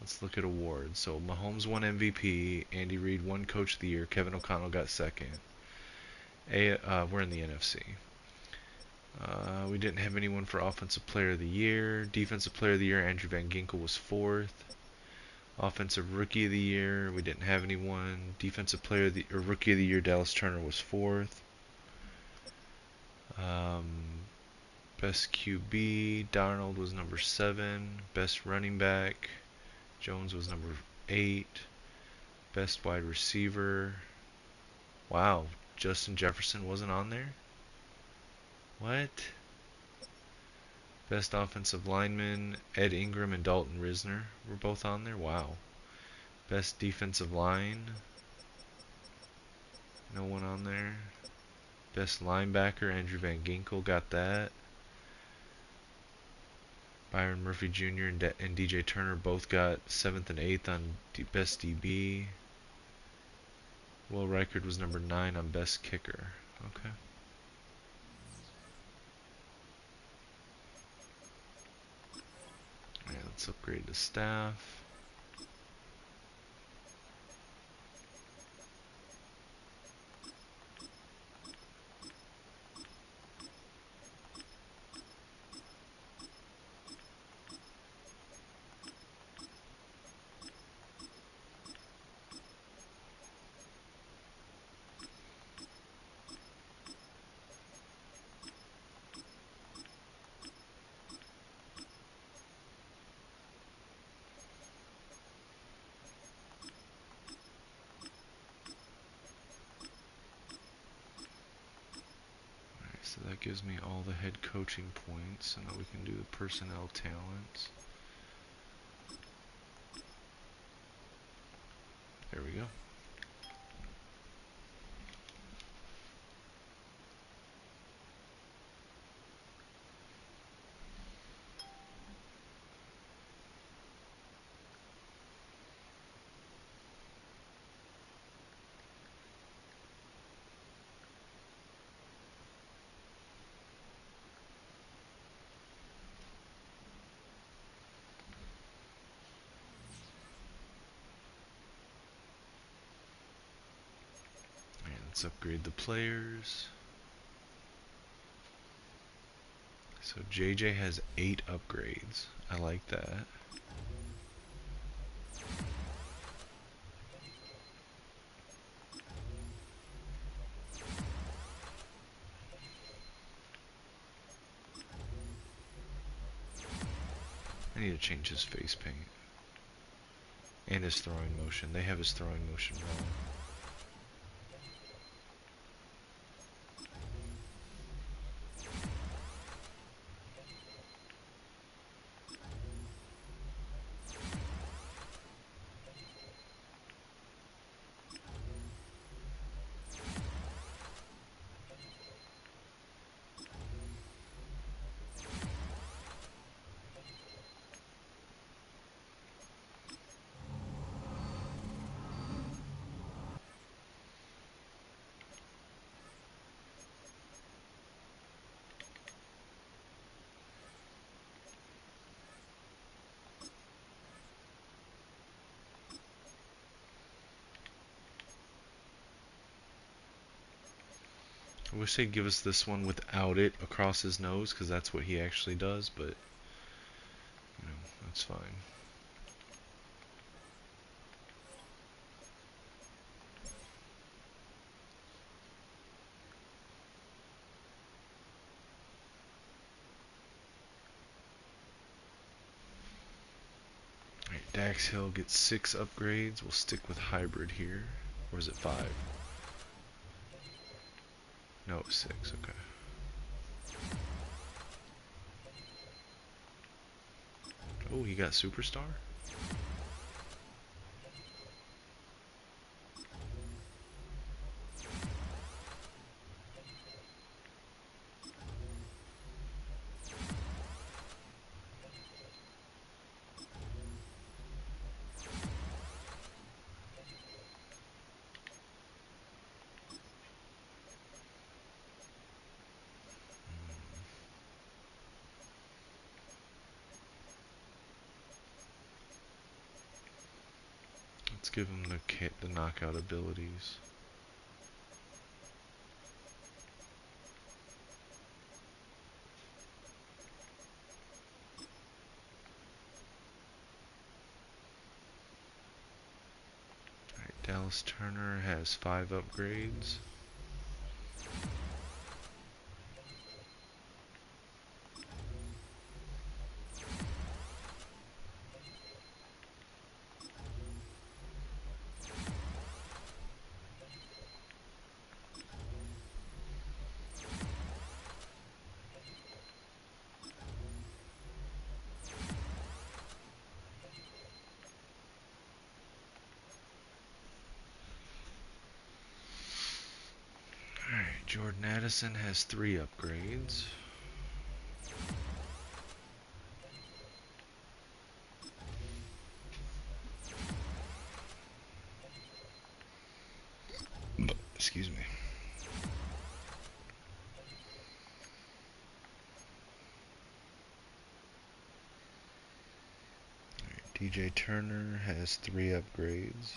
Let's look at awards. So Mahomes won MVP, Andy Reid won Coach of the Year, Kevin O'Connell got second. We're in the NFC. We didn't have anyone for Offensive Player of the Year. Defensive Player of the Year, Andrew Van Ginkel was fourth. Offensive Rookie of the Year, we didn't have anyone. Defensive Player of the or Rookie of the Year, Dallas Turner was fourth. Best QB, Darnold was number 7. Best running back, Jones was number 8. Best wide receiver, wow, Justin Jefferson wasn't on there? What? Best offensive lineman, Ed Ingram and Dalton Risner were both on there? Wow. Best defensive line, no one on there. Best linebacker, Andrew Van Ginkel got that. Byron Murphy Jr. and DJ Turner both got 7th and 8th on Best DB. Will Reichard was number 9 on Best Kicker. Okay. Alright, let's upgrade the staff. So that gives me all the head coaching points, and now we can do the personnel talents. There we go. Let's upgrade the players. So JJ has 8 upgrades. I like that. I need to change his face paint. And his throwing motion. They have his throwing motion wrong. I wish they'd give us this one without it across his nose, because that's what he actually does, but, you know, that's fine. Alright, Dax Hill gets 6 upgrades. We'll stick with hybrid here. Or is it 5? No, 6, okay. Oh, he got superstar? Let's give him the knockout abilities. Alright, Dallas Turner has 5 upgrades. Alright, Jordan Addison has 3 upgrades. Excuse me. Alright, DJ Turner has 3 upgrades.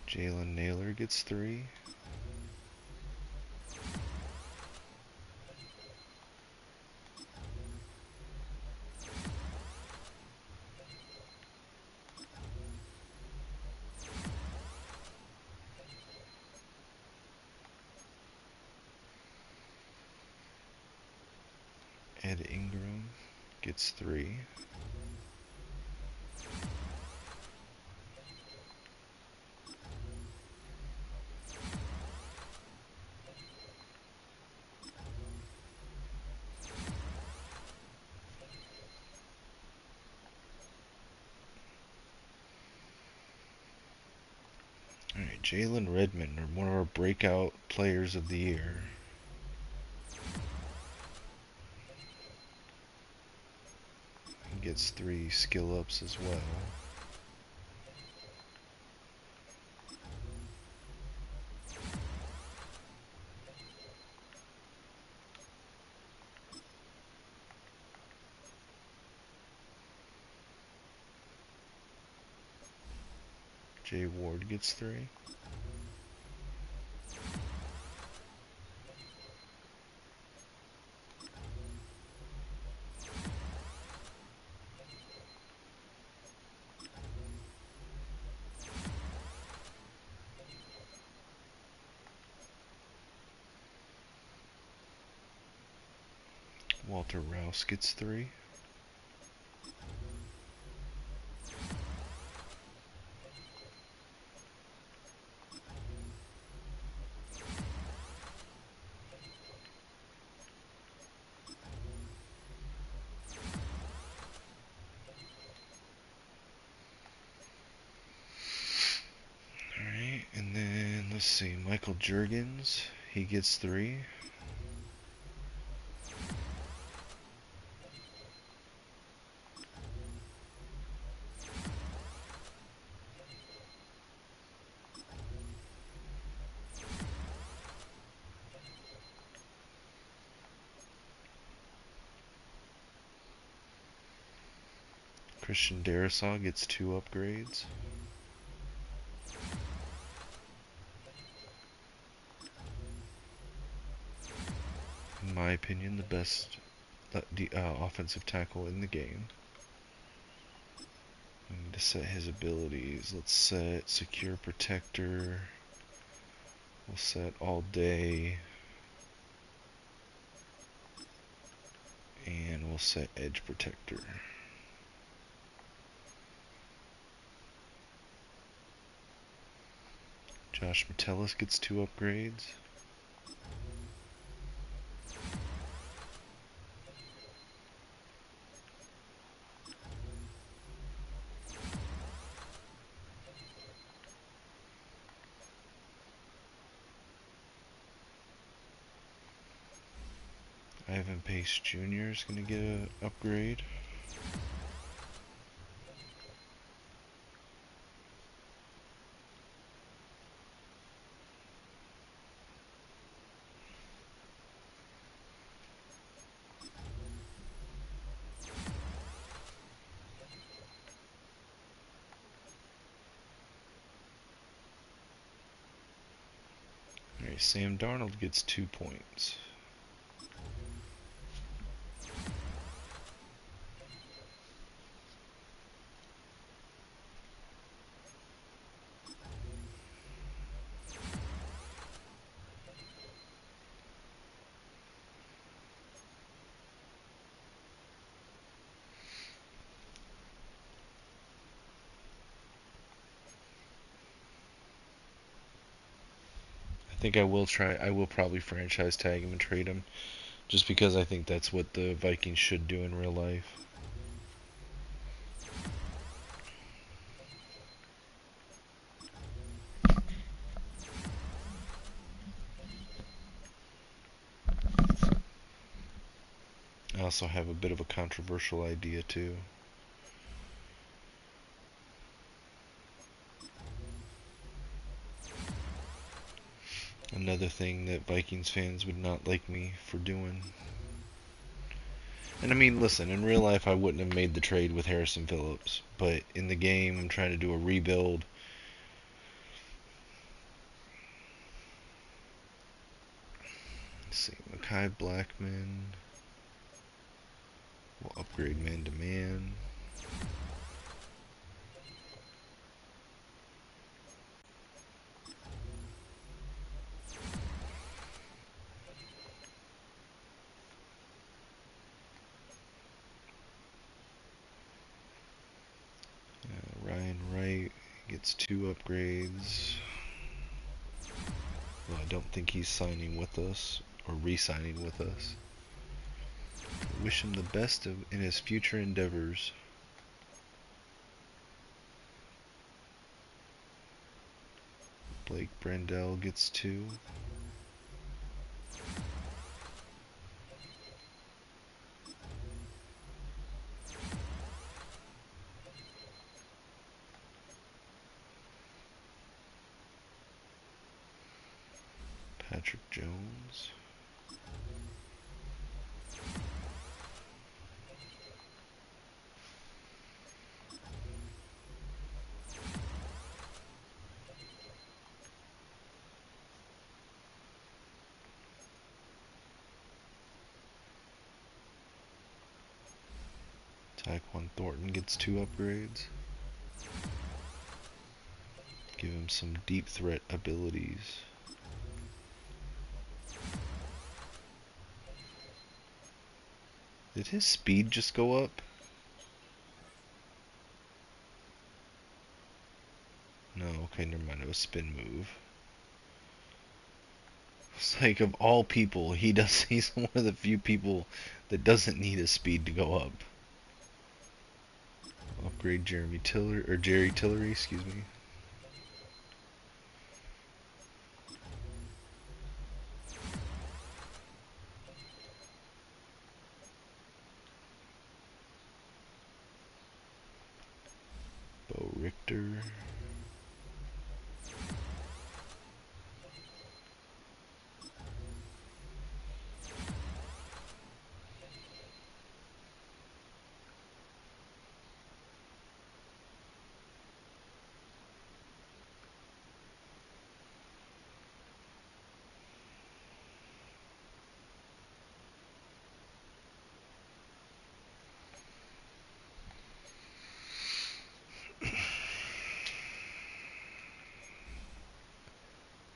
Jalen Naylor gets 3. Ed Ingram gets 3. Alright, Jalen Redmond, one of our breakout players of the year. He gets 3 skill ups as well. Jay Ward gets 3. Walter Rouse gets 3. Alright, and then let's see, Michael Juergens, he gets 3. Christian Darisaw gets 2 upgrades. In my opinion, the best offensive tackle in the game. I need to set his abilities. Let's set Secure Protector. We'll set All Day. And we'll set Edge Protector. Josh Metellus gets 2 upgrades. Ivan Pace Jr. is going to get an upgrade. Alright, Sam Darnold gets 2 points. I think I will probably franchise tag him and trade him, just because I think that's what the Vikings should do in real life. I also have a bit of a controversial idea too. Another thing that Vikings fans would not like me for doing. And I mean, listen, in real life I wouldn't have made the trade with Harrison Phillips, but in the game I'm trying to do a rebuild. Let's see, Mekhi Blackman. We'll upgrade man to man. Ryan Wright gets 2 upgrades. Well, I don't think he's signing with us or re-signing with us. Wish him the best in his future endeavors. Blake Brandel gets 2. Patrick Jones. Tyquan Thornton gets 2 upgrades. Give him some deep threat abilities. Did his speed just go up? No, okay, never mind. It was spin move. It's like, of all people, he's one of the few people that doesn't need his speed to go up. Upgrade Jerry Tillery, excuse me. Bo Richter.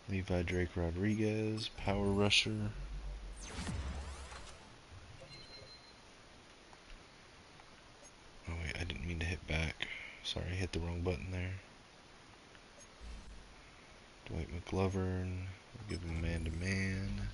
Levi Drake Rodriguez, power rusher. Oh wait, I didn't mean to hit back. Sorry, I hit the wrong button there. Dwight McGlovern, we'll give him man-to-man.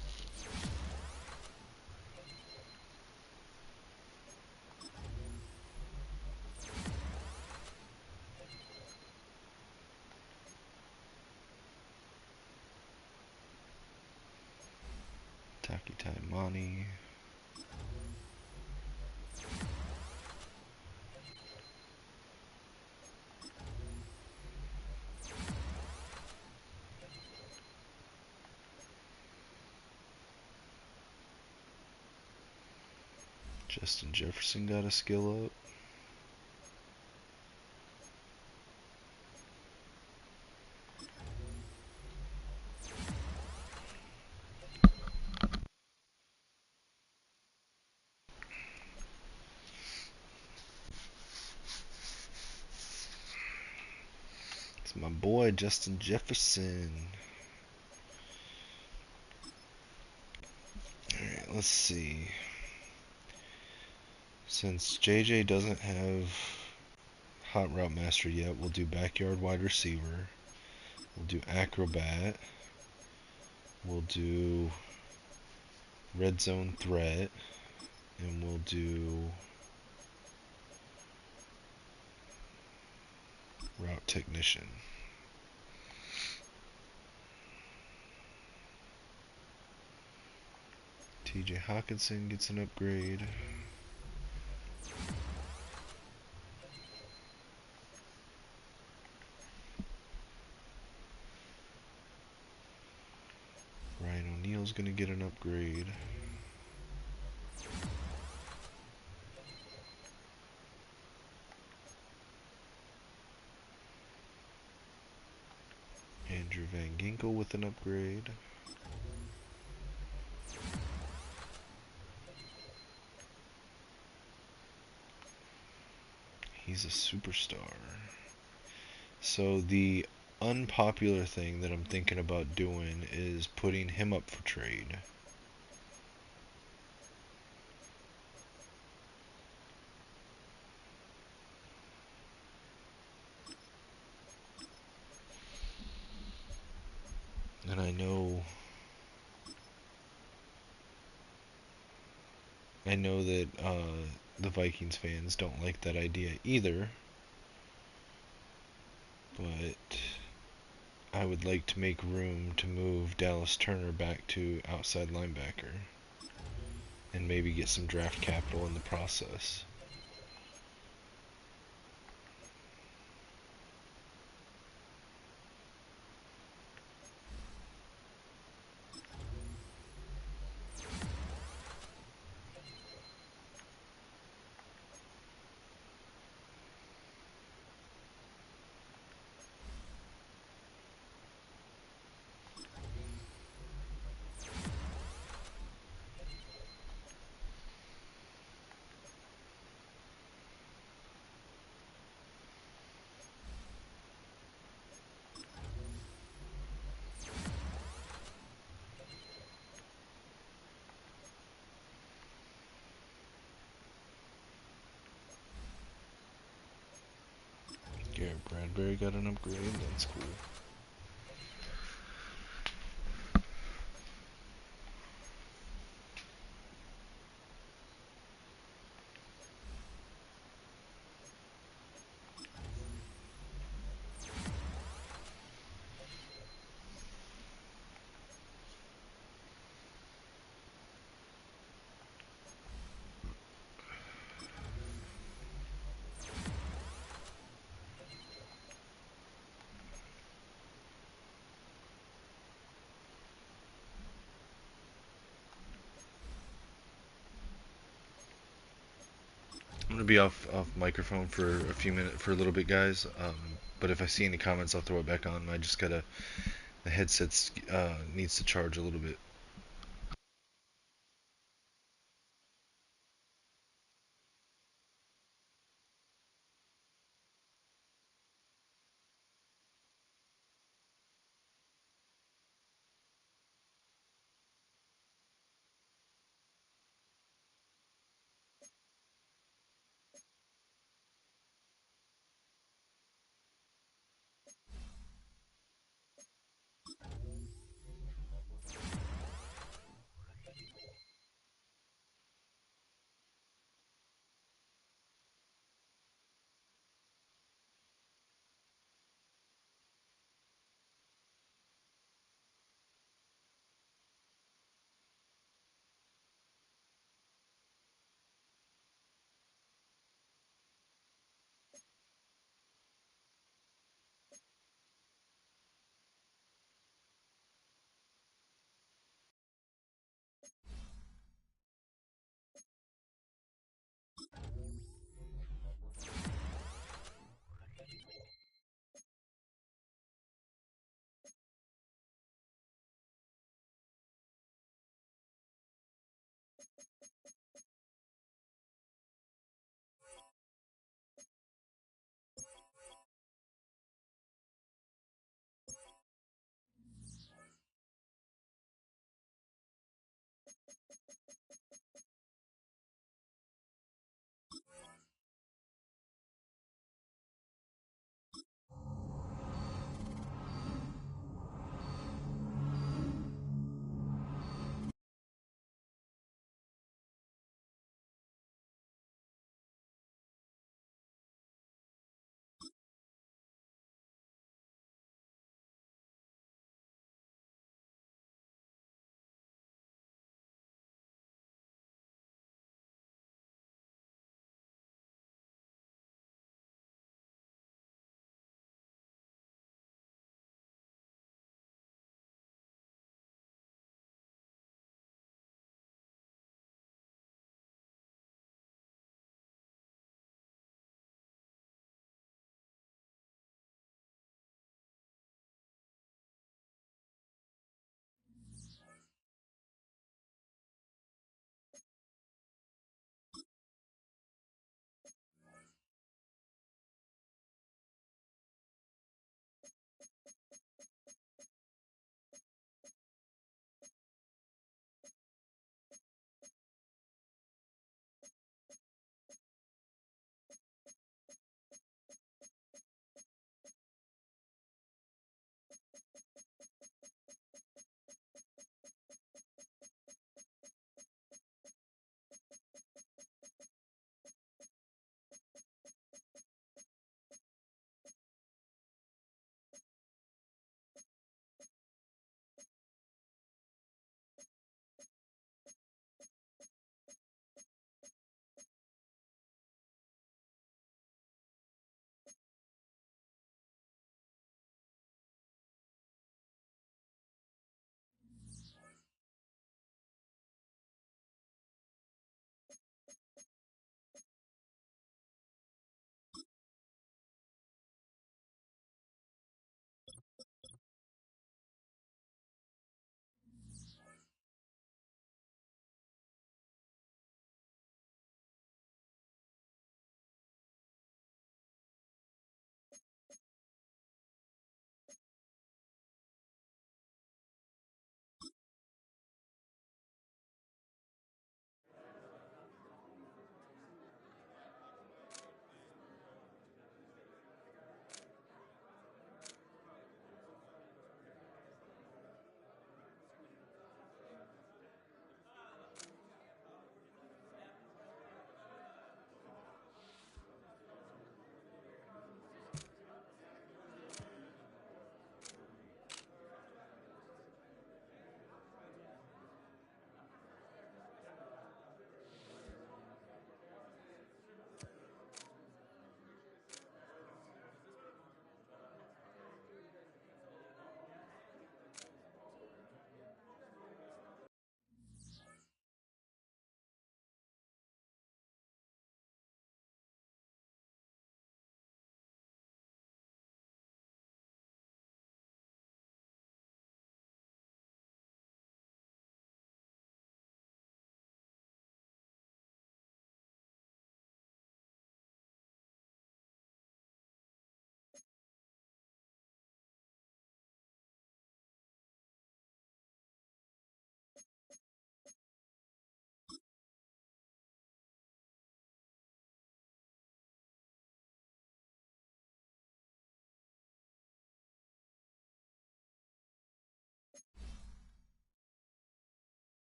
Taki Taimani. Justin Jefferson got a skill up. It's my boy Justin Jefferson. Alright, let's see. Since JJ doesn't have Hot Route Master yet, we'll do Backyard Wide Receiver. We'll do Acrobat. We'll do Red Zone Threat. And we'll do Route Technician. TJ Hawkinson gets an upgrade. Ryan O'Neal's gonna get an upgrade. Andrew Van Ginkel with an upgrade. He's a superstar. So the unpopular thing that I'm thinking about doing is putting him up for trade. And I know that the Vikings fans don't like that idea either, but I would like to make room to move Dallas Turner back to outside linebacker and maybe get some draft capital in the process. Garrett Bradbury got an upgrade, that's cool. I'm gonna be off microphone for a few minutes, for a little bit, guys. But if I see any comments, I'll throw it back on. I just gotta, the headset needs to charge a little bit.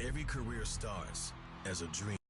Every career starts as a dream.